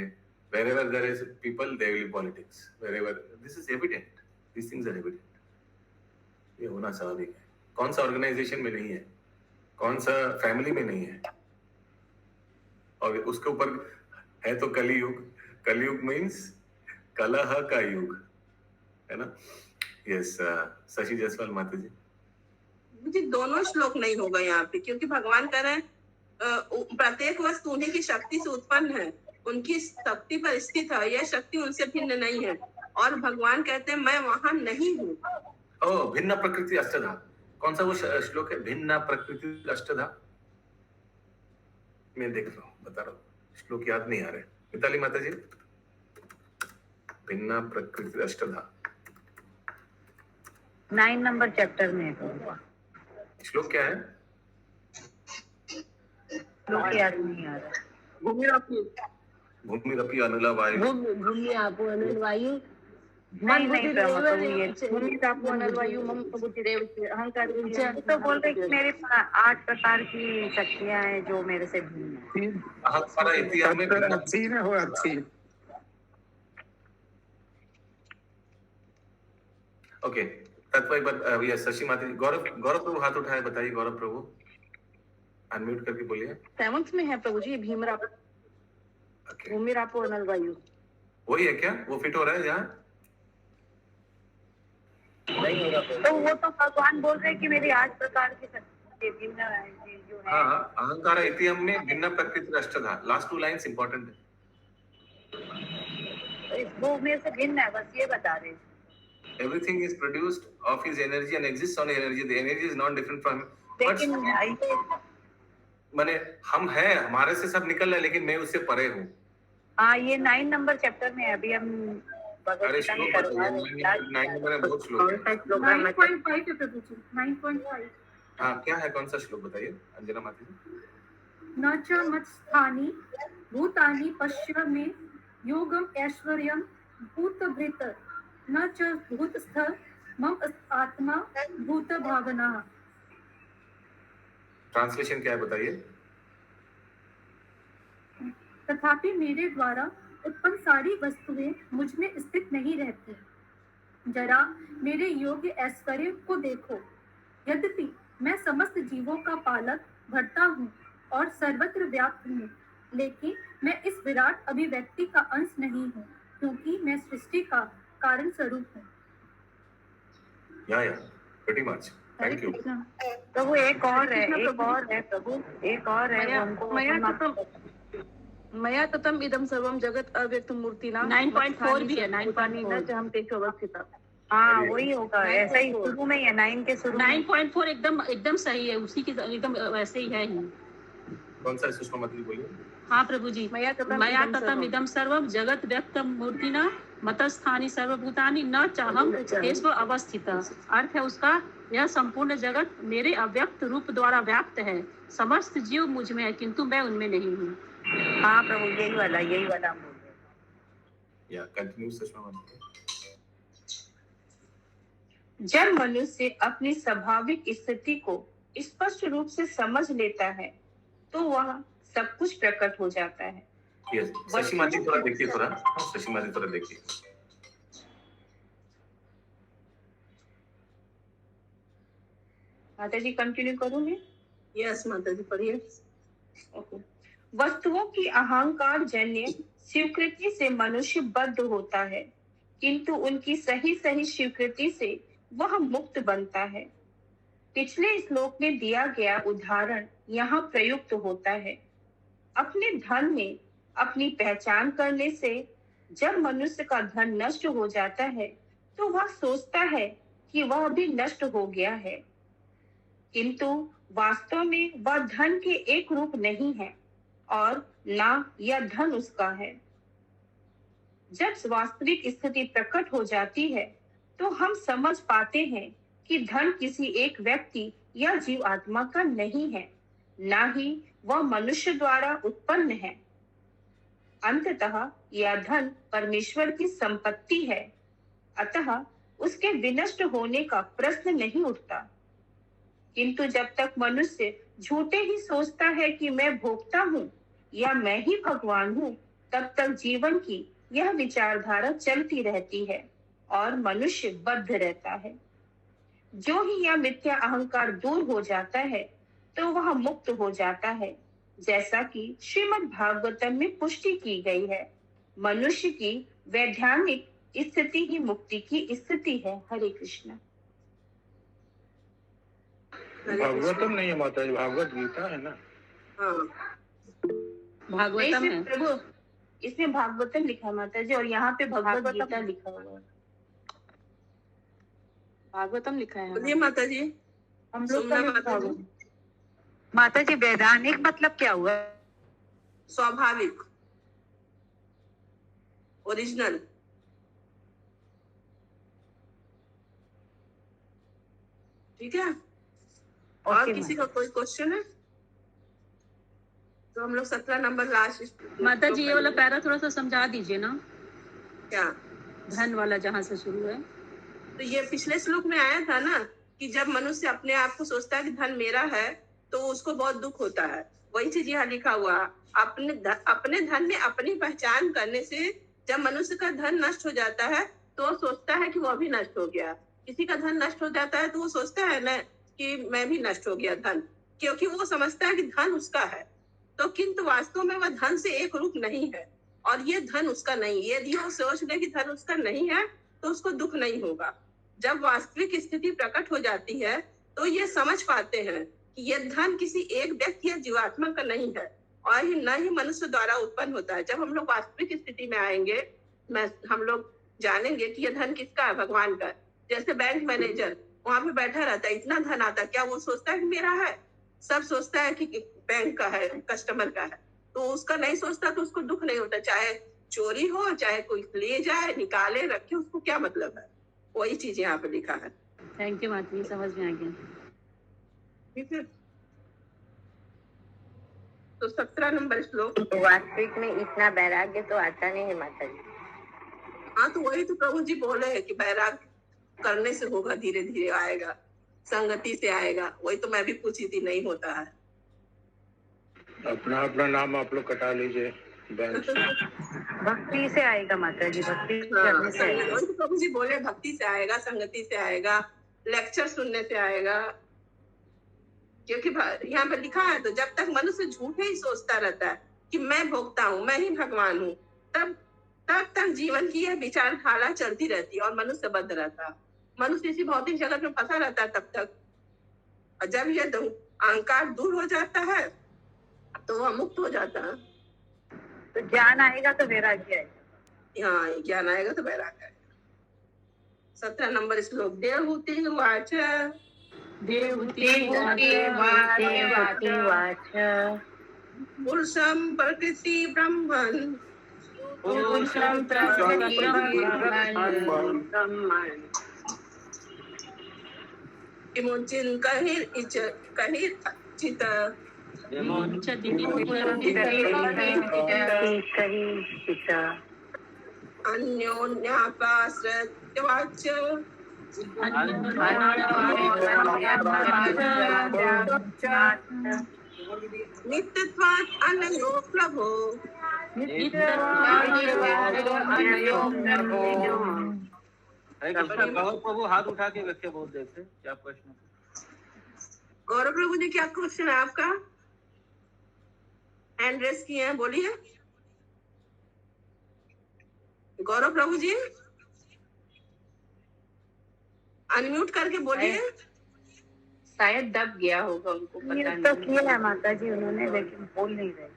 wherever there is people there will be politics, wherever this is evident, these things are evident, ये होना स्वाभाविक है। कौन सा ऑर्गेनाइजेशन में नहीं है, कौन सा फैमिली में नहीं है, और उसके ऊपर है तो कलियुग। कलियुग मीन्स कलह का युग, है ना। यस, शशि जायसवाल माता जी। मुझे दोनों श्लोक नहीं होगा यहाँ पे, क्योंकि भगवान कह रहे हैं प्रत्येक वस्तु उन्हीं की शक्ति से उत्पन्न है, उनकी शक्ति पर स्थित है, यह शक्ति उनसे भिन्न नहीं है। और भगवान कहते हैं मैं वहां नहीं हूँ। ओ, भिन्न प्रकृति अष्टधा, कौन सा वो श्लोक है? भिन्न प्रकृति अष्टधा, मैं देख रहा हूँ, बता रहा हूँ, श्लोक याद नहीं आ रहे। मिताली माता जी, भिन्न प्रकृति अष्टधा 9 नंबर चैप्टर में है तो श्लोक क्या है? श्लोक याद नहीं आ रहा। भूमिरपि अनिला वायु, भूमि आपो अनिल वायु नहीं अहंकार तो बोल रहे कि मेरे 8 प्रकार की शक्तियां हैं जो मेरे से भिन्न है। अहंकार इति में अच्छी में हो अच्छी। ओके, तत्व ये शशि माता जी। गौरव प्रभु हाथ उठाए, बताइए गौरव प्रभु, अनम्यूट करके बोलिए। 7th में है प्रभु जी, भूमि आपो अनिल वायु। वही है क्या? वो फिट हो रहा है यहाँ? तो वो तो भगवान बोल रहे हैं कि मेरी 8 प्रकार की शक्ति भिन्न है जो है। हाँ, अहंकार इतियम में भिन्न प्रकृति अष्टधा, लास्ट 2 लाइन्स इंपॉर्टेंट है। वो मेरे से भिन्न है, बस ये बता रहे हैं। Everything is produced of his energy and exists on his energy. The energy is not different from him. लेकिन माने हम हैं, हमारे से सब निकल रहा है, लेकिन मैं उससे परे हूँ। हाँ, ये 9 नंबर चैप्टर में है, अभी हम अरे श्लोक बताइए, 9 नंबर में बहुत श्लोक है। 9.5 है प्रभु जी, 9.5। हाँ, क्या है, कौन सा श्लोक बताइए अंजना माता जी। न च मत्स्थानि भूतानि पश्य मे योगम ऐश्वर्यम भूतभृत न च भूतस्थ मम आत्मा भूत भावना। ट्रांसलेशन क्या है बताइए। तथापि मेरे द्वारा उत्पन्न सारी वस्तुएं मुझ में स्थित नहीं रहती। जरा मेरे योग्य ऐश्वर्य को देखो। यद्यपि मैं समस्त जीवों का पालक भरता हूँ और सर्वत्र व्याप्त हूँ, लेकिन मैं इस विराट अभिव्यक्ति का अंश नहीं हूँ, क्योंकि मैं सृष्टि का कारण स्वरूप हूँ। pretty much. Thank you. प्रभु एक और है प्रभु, एक और है हमको। मया ततम इदम सर्वम जगत अव्यक्त मूर्तिना। 9.4 भी है, 9.4 हम तेज अवस्थित। हाँ, वही होगा, ऐसा ही शुरू में ही है, 9 के शुरू। 9.4 एकदम सही है, उसी की एकदम वैसे ही है ही। कौन सा सुषमा माता जी बोलिए। हाँ प्रभु जी, मया ततम इदम सर्वम जगत व्यक्तम मूर्तिना मतस्थानि सर्वभूतानि न चाहम तेषु अवस्थित। अर्थ है उसका, यह संपूर्ण जगत मेरे अव्यक्त रूप द्वारा व्याप्त है, समस्त जीव मुझ में है, किंतु मैं उनमें नहीं हूँ। हाँ प्रभु, यही वाला कंटिन्यू सुषमा माता जी। जब मनुष्य अपनी स्वाभाविक स्थिति को स्पष्ट रूप से समझ लेता है तो वह सब कुछ प्रकट हो जाता है। शशि माता जी थोड़ा देखिए, शशि माता जी थोड़ा देखिए। माता जी कंटिन्यू करूंगी। यस माता जी, पढ़िए। वस्तुओं की अहंकार जन्य स्वीकृति से मनुष्य बद्ध होता है, किंतु उनकी सही स्वीकृति से वह मुक्त बनता है। पिछले श्लोक में दिया गया उदाहरण यहाँ प्रयुक्त होता है। अपने धन में अपनी पहचान करने से जब मनुष्य का धन नष्ट हो जाता है तो वह सोचता है कि वह भी नष्ट हो गया है, किंतु वास्तव में वह धन के एक रूप नहीं है और ना यह धन उसका है। जब वास्तविक स्थिति प्रकट हो जाती है तो हम समझ पाते हैं कि धन किसी एक व्यक्ति या जीव आत्मा का नहीं है, ना ही वह मनुष्य द्वारा उत्पन्न है। अंततः यह धन परमेश्वर की संपत्ति है, अतः उसके विनष्ट होने का प्रश्न नहीं उठता। किंतु जब तक मनुष्य झूठे ही सोचता है कि मैं भोक्ता हूँ या मैं ही भगवान हूँ, तब तक जीवन की यह विचारधारा चलती रहती है और मनुष्य बद्ध रहता है। जो ही यह मिथ्या अहंकार दूर हो जाता है तो वह मुक्त हो जाता है जैसा कि श्रीमद् भागवतम में पुष्टि की गई है। मनुष्य की वैधानिक स्थिति ही मुक्ति की स्थिति है। हरे कृष्ण। भागवतम नहीं है माता जी, भागवत गीता है ना। भागवतम है प्रभु, इसमें भागवतम लिखा है माता जी, और यहाँ पे भगवत गीता लिखा हुआ है। भागवतम लिखा है बोलिए माता जी। हम लोग का लिखा हुआ है। माता जी वैधानिक मतलब क्या हुआ? स्वाभाविक, ओरिजिनल। ठीक है। और किसी का कोई क्वेश्चन है तो हम लोग 17 नंबर लास्ट। माता जी ये वाला पैरा थोड़ा सा समझा दीजिए ना, क्या धन वाला जहाँ से शुरू है। तो ये पिछले श्लोक में आया था ना कि जब मनुष्य अपने आप को सोचता है कि धन मेरा है तो उसको बहुत दुख होता है। वही चीज यहाँ लिखा हुआ, अपने धन में अपनी पहचान करने से जब मनुष्य का धन नष्ट हो जाता है तो वो सोचता है कि वो भी नष्ट हो गया। किसी का धन नष्ट हो जाता है तो वो सोचता है ना कि मैं भी नष्ट हो गया धन, क्योंकि वो समझता है कि धन उसका है। तो किंतु वास्तव में वह धन से एक रूप नहीं है और ये धन उसका नहीं। यदि वो सोच ले कि धन उसका नहीं है तो उसको दुख नहीं होगा। जब वास्तविक स्थिति प्रकट हो जाती है तो ये समझ पाते हैं कि यह धन किसी एक व्यक्ति या जीवात्मा का नहीं है और न ही मनुष्य द्वारा उत्पन्न होता है। जब हम लोग वास्तविक स्थिति में आएंगे हम लोग जानेंगे कि यह धन किसका है, भगवान का। जैसे बैंक मैनेजर वहां पे बैठा रहता है, इतना धन आता, क्या वो सोचता है कि मेरा है? सब सोचता है कि बैंक का है, कस्टमर का है। तो उसका नहीं सोचता तो उसको दुख नहीं होता, चाहे चोरी हो चाहे कोई ले जाए निकाले रखे, उसको क्या मतलब है। वही चीज यहाँ पे लिखा है। थैंक यू माता जी, समझ में आ गया। ठीक है। तो 17 नंबर श्लोक। वास्तविक में इतना वैराग्य तो आता नहीं है माता जी। हाँ तो वही तो प्रभु जी बोले है कि वैराग्य करने से होगा, धीरे धीरे आएगा, संगति से आएगा। वही तो मैं भी पूछी थी, नहीं होता है। अपना अपना नाम आप लोग कटा लीजिए। भक्ति से आएगा माता जी, भक्ति करने से आएगा। वही तो प्रभु जी बोले, भक्ति से आएगा, संगति से आएगा, लेक्चर सुनने से आएगा। क्योंकि यहाँ पर लिखा है तो जब तक मनुष्य झूठे ही सोचता रहता है कि मैं भोगता हूँ, मैं ही भगवान हूँ, तब तक जीवन की यह विचारधारा चलती रहती है और मनुष्य बद्ध रहता है। मनुष्य इसी भौतिक जगत में फंसा रहता है तब तक। और जब यह अहंकार दूर हो जाता है तो वह मुक्त हो जाता है। तो ज्ञान आएगा तो वैराग्य आएगा। हाँ, ज्ञान आएगा तो वैराग्य आएगा। 17 नंबर श्लोक। देवहूति वाच पुरुषं प्रकृति ब्रह्मन् किमुचिन कहिर्चित् अन्योन्यापाश्रयवाच नित्यत्वात् अनयो प्रभो। गौरव प्रभु हाथ उठा के रखे बहुत देर से, क्या प्रश्न? गौरव प्रभु जी क्या क्वेश्चन है आपका? हैंड रेस किए हैं, बोलिए गौरव प्रभु जी, अनम्यूट करके बोलिए। शायद दब गया होगा, उनको पता नहीं। तो किया है माता जी उन्होंने, लेकिन बोल नहीं रहे।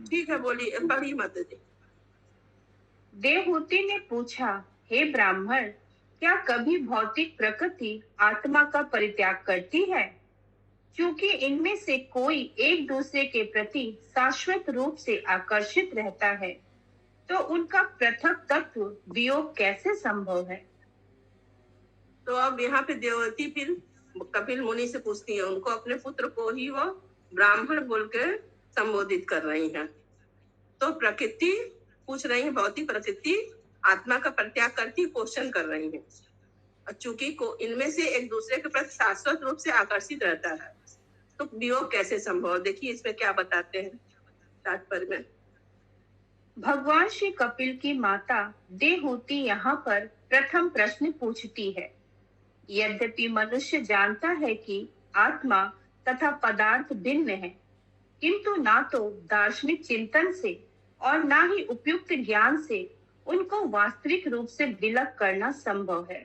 ठीक है, बोलिए, पढ़िए माता जी। देवहूति ने पूछा, हे ब्राह्मण, क्या कभी भौतिक प्रकृति आत्मा का परित्याग करती है? क्योंकि इनमें से कोई एक दूसरे के प्रति शाश्वत रूप से आकर्षित रहता है, तो उनका पृथक तत्व वियोग कैसे संभव है? तो अब यहाँ पे देवती फिर कपिल मुनि से पूछती है, उनको अपने पुत्र को ही वो ब्राह्मण बोल के संबोधित कर रही हैं। तो प्रकृति पूछ रही है, भौतिक प्रकृति आत्मा का परित्याग करती, क्वेश्चन कर रही है। और चूंकि को इनमें से एक दूसरे के प्रति शाश्वत रूप से आकर्षित रहता है, तो वियोग कैसे संभव? देखिए इसमें क्या बताते हैं तात्पर्य में। भगवान श्री कपिल की माता देवहूति यहाँ पर प्रथम प्रश्न पूछती है। यद्यपि मनुष्य जानता है कि आत्मा तथा पदार्थ भिन्न है, किंतु ना तो दार्शनिक चिंतन से और ना ही उपयुक्त ज्ञान से उनको वास्तविक रूप से विलग करना संभव है।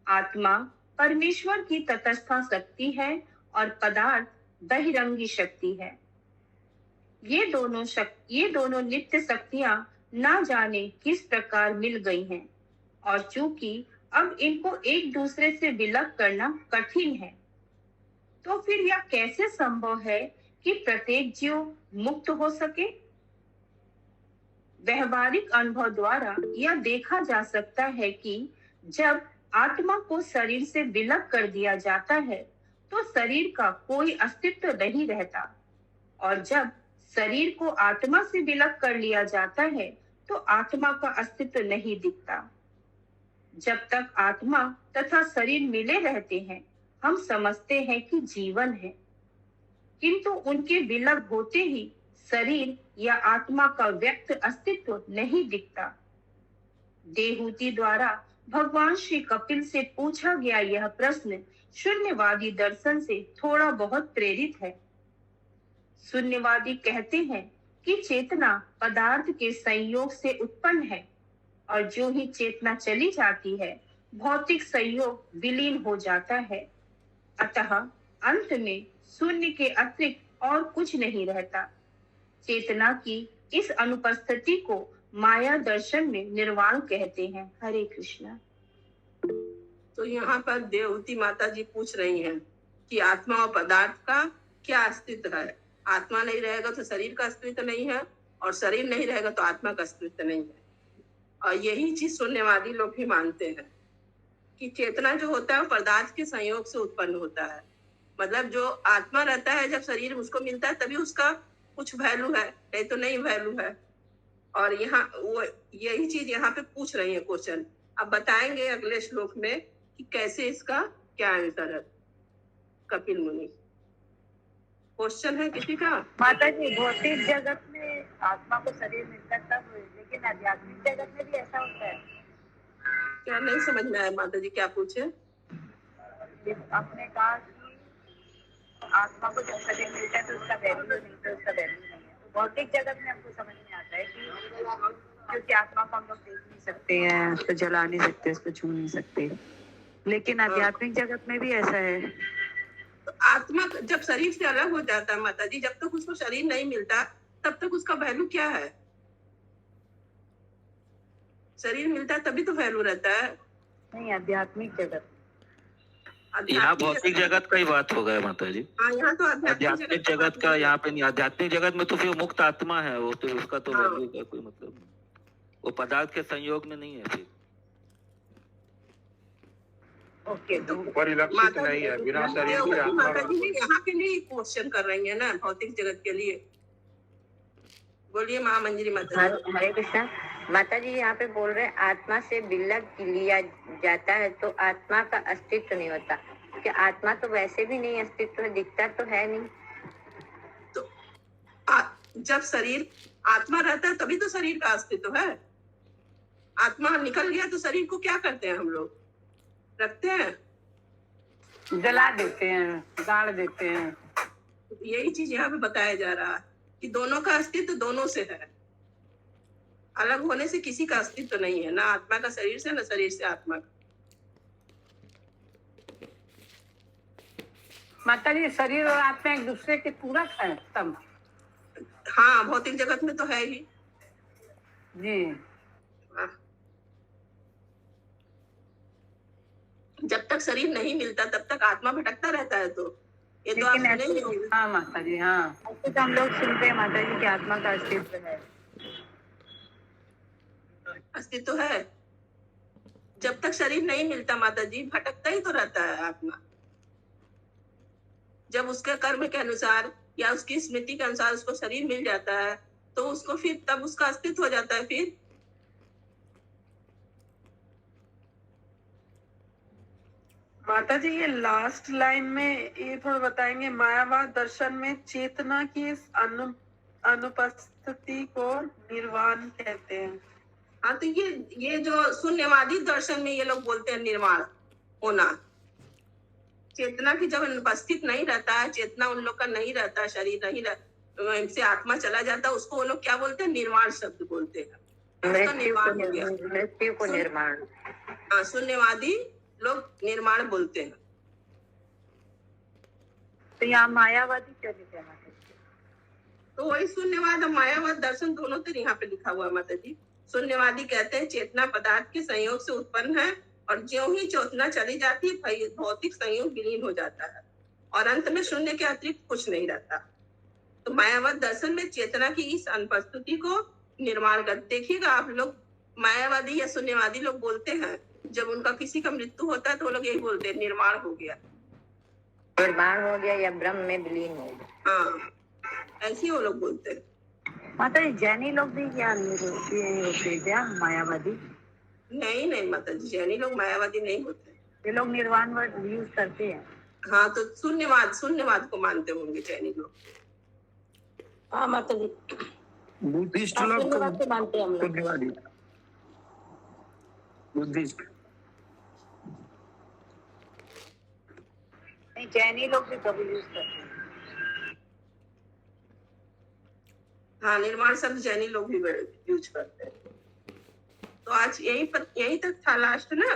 आत्मा परमेश्वर की तटस्था शक्ति है और पदार्थ बहिरंगी शक्ति है। ये दोनों नित्य शक्तियां ना जाने किस प्रकार मिल गई हैं, और चूंकि अब इनको एक दूसरे से विलग करना कठिन है, तो फिर यह कैसे संभव है कि प्रत्येक जीव मुक्त हो सके? व्यवहारिक अनुभव द्वारा यह देखा जा सकता है कि जब आत्मा को शरीर से विलग कर दिया जाता है तो शरीर का कोई अस्तित्व नहीं रहता, और जब शरीर को आत्मा से विलग कर लिया जाता है तो आत्मा का अस्तित्व नहीं दिखता। जब तक आत्मा तथा शरीर मिले रहते हैं हम समझते हैं कि जीवन है, किंतु उनके विलग होते ही शरीर या आत्मा का व्यक्त अस्तित्व नहीं दिखता। देहूति द्वारा भगवान श्री कपिल से पूछा गया यह प्रश्न शून्यवादी दर्शन से थोड़ा बहुत प्रेरित है। शून्यवादी कहते हैं कि चेतना पदार्थ के संयोग से उत्पन्न है, और जो ही चेतना चली जाती है भौतिक संयोग विलीन हो जाता है। अतः अंत में शून्य के अतिरिक्त और कुछ नहीं रहता। चेतना की इस अनुपस्थिति को माया दर्शन में निर्वाण कहते हैं। हरे कृष्णा। तो यहाँ पर देवहूति माता जी पूछ रही हैं कि आत्मा और पदार्थ का क्या अस्तित्व है। आत्मा नहीं रहेगा तो शरीर का अस्तित्व नहीं है, और शरीर नहीं रहेगा तो आत्मा का अस्तित्व नहीं है। और यही चीज शून्यवादी लोग भी मानते हैं कि चेतना जो होता है वो पदार्थ के संयोग से उत्पन्न होता है। मतलब जो आत्मा रहता है जब शरीर उसको मिलता है तभी उसका कुछ वैल्यू है, नहीं तो नहीं वैल्यू है। और यहाँ वो यही चीज यहाँ पे पूछ रही है क्वेश्चन। अब बताएंगे अगले श्लोक में कि कैसे इसका क्या आंसर है। कपिल मुनि, क्वेश्चन है किसी का? माता जी, भौतिक जगत में आत्मा को शरीर मिलता तब, लेकिन आध्यात्मिक जगत में भी ऐसा होता है क्या? नहीं समझ में आया माता जी, क्या पूछे? आपने कहा कि आत्मा को जब शरीर मिलता है तो उसका वैल्यू नहीं, तो उसका वैल्यू नहीं है। तो भौतिक जगत में हमको समझ में आता है कि क्योंकि आत्मा को हम लोग देख नहीं सकते हैं, उसको जला नहीं सकते, उसको छू नहीं सकते, लेकिन आध्यात्मिक जगत में भी ऐसा है। तो आत्मा जब शरीर से अलग हो जाता है माता जी, जब तक उसको शरीर नहीं मिलता तब तक उसका वैल्यू क्या है? शरीर मिलता है तभी तो वैल्यू रहता है। नहीं, आध्यात्मिक जगत, यहाँ भौतिक जगत का ही बात हो गया माता जी। हाँ, यहाँ तो आध्यात्मिक जगत का यहाँ पे नहीं। आध्यात्मिक जगत में तो फिर मुक्त आत्मा है, वो तो उसका तो वैल्यू का कोई मतलब नहीं, वो पदार्थ के संयोग में नहीं है फिर। ओके, तो परिलक्षित नहीं है बिना शरीर के आत्मा। माता जी यहाँ के लिए क्वेश्चन कर रही है ना, भौतिक जगत के लिए। बोलिए माँ मंजरी माता जी। हरे कृष्णा। माता जी यहाँ पे बोल रहे हैं आत्मा से विलग लिया जाता है तो आत्मा का अस्तित्व नहीं होता, क्योंकि आत्मा तो वैसे भी नहीं अस्तित्व दिखता तो है नहीं। तो जब शरीर आत्मा रहता है तभी तो शरीर का अस्तित्व है। आत्मा निकल गया तो शरीर को क्या करते हैं हम लोग? रखते हैं, जला देते हैं, गाड़ देते हैं। यही चीज यहाँ पे बताया जा रहा है कि दोनों का अस्तित्व दोनों से है। अलग होने से किसी का अस्तित्व नहीं है, ना आत्मा का शरीर से, ना शरीर से आत्मा का। माता जी, शरीर और आत्मा एक दूसरे के पूरक है तब? हाँ, भौतिक जगत में तो है ही जी। जब तक शरीर नहीं मिलता तब तक आत्मा भटकता रहता है। तो ये तो आप सुने ही होंगे। हाँ माता जी, हाँ, तो हम लोग सुनते हैं माता जी कि आत्मा का अस्तित्व है। अस्तित्व है। जब तक शरीर नहीं मिलता माता जी भटकता ही तो रहता है आत्मा। जब उसके कर्म के अनुसार या उसकी स्मृति के अनुसार उसको शरीर मिल जाता है तो उसको फिर तब उसका अस्तित्व हो जाता है। फिर माता जी, ये लास्ट लाइन में ये थोड़ा बताएंगे, मायावाद दर्शन में चेतना की इस अनुपस्थिति को निर्वाण कहते हैं। हाँ, तो ये जो शून्यवादी दर्शन में ये लोग बोलते हैं निर्वाण होना। चेतना की जब उपस्थित नहीं रहता है, चेतना उन लोग का नहीं रहता, शरीर नहीं रहता, से आत्मा चला जाता है उसको वो लोग क्या बोलते हैं, निर्माण शब्द बोलते हैं। उसका निर्माण हो गया, मृत्यु को निर्माण। हाँ, शून्यवादी लोग निर्माण बोलते हैं। तो यहाँ मायावादी क्यों लिखा है? तो वही शून्यवाद और मायावाद दर्शन दोनों तो यहाँ पे लिखा हुआ है माता जी। शून्यवादी कहते हैं चेतना पदार्थ के संयोग से उत्पन्न है और ज्यों ही चेतना चली जाती है भौतिक संयोग विलीन हो जाता है और अंत में शून्य के अतिरिक्त कुछ नहीं रहता। तो मायावाद दर्शन में चेतना की इस अनुपस्थिति को निर्माण कर, देखिएगा आप लोग, मायावादी या शून्यवादी लोग बोलते हैं जब उनका किसी का मृत्यु होता है तो वो लोग यही बोलते हैं निर्माण हो गया, निर्माण हो गया या ब्रह्म में विलीन हो गया। हाँ, ऐसे वो लोग बोलते हैं। माता जी जैनी लोग भी क्या होते हैं क्या मायावादी? नहीं नहीं माता जी, जैनी लोग मायावादी नहीं होते। ये लोग निर्वाण वर्ड यूज करते हैं। हाँ, तो शून्यवाद को मानते होंगे जैनी लोग। हाँ माता जी, बुद्धिस्ट हाँ, लोग शून्यवाद को मानते हैं हम लोग। शून्यवादी बुद्धिस्ट। नहीं, जैनी लोग भी कभी यूज करते हैं। हाँ, निर्माण शब्द जैनी लोग भी यूज करते हैं। तो आज यही तक था लास्ट ना।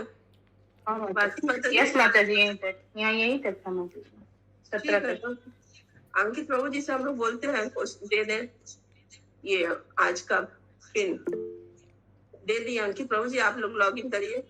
बाकी माता जी, यस माता जी, यहीं तक था माता जी, 17 तक। तो अंकित प्रभु जी से हम लोग बोलते हैं दे दें ये आज का पिन दे दिए। अंकित प्रभु जी आप लोग लॉग इन करिए।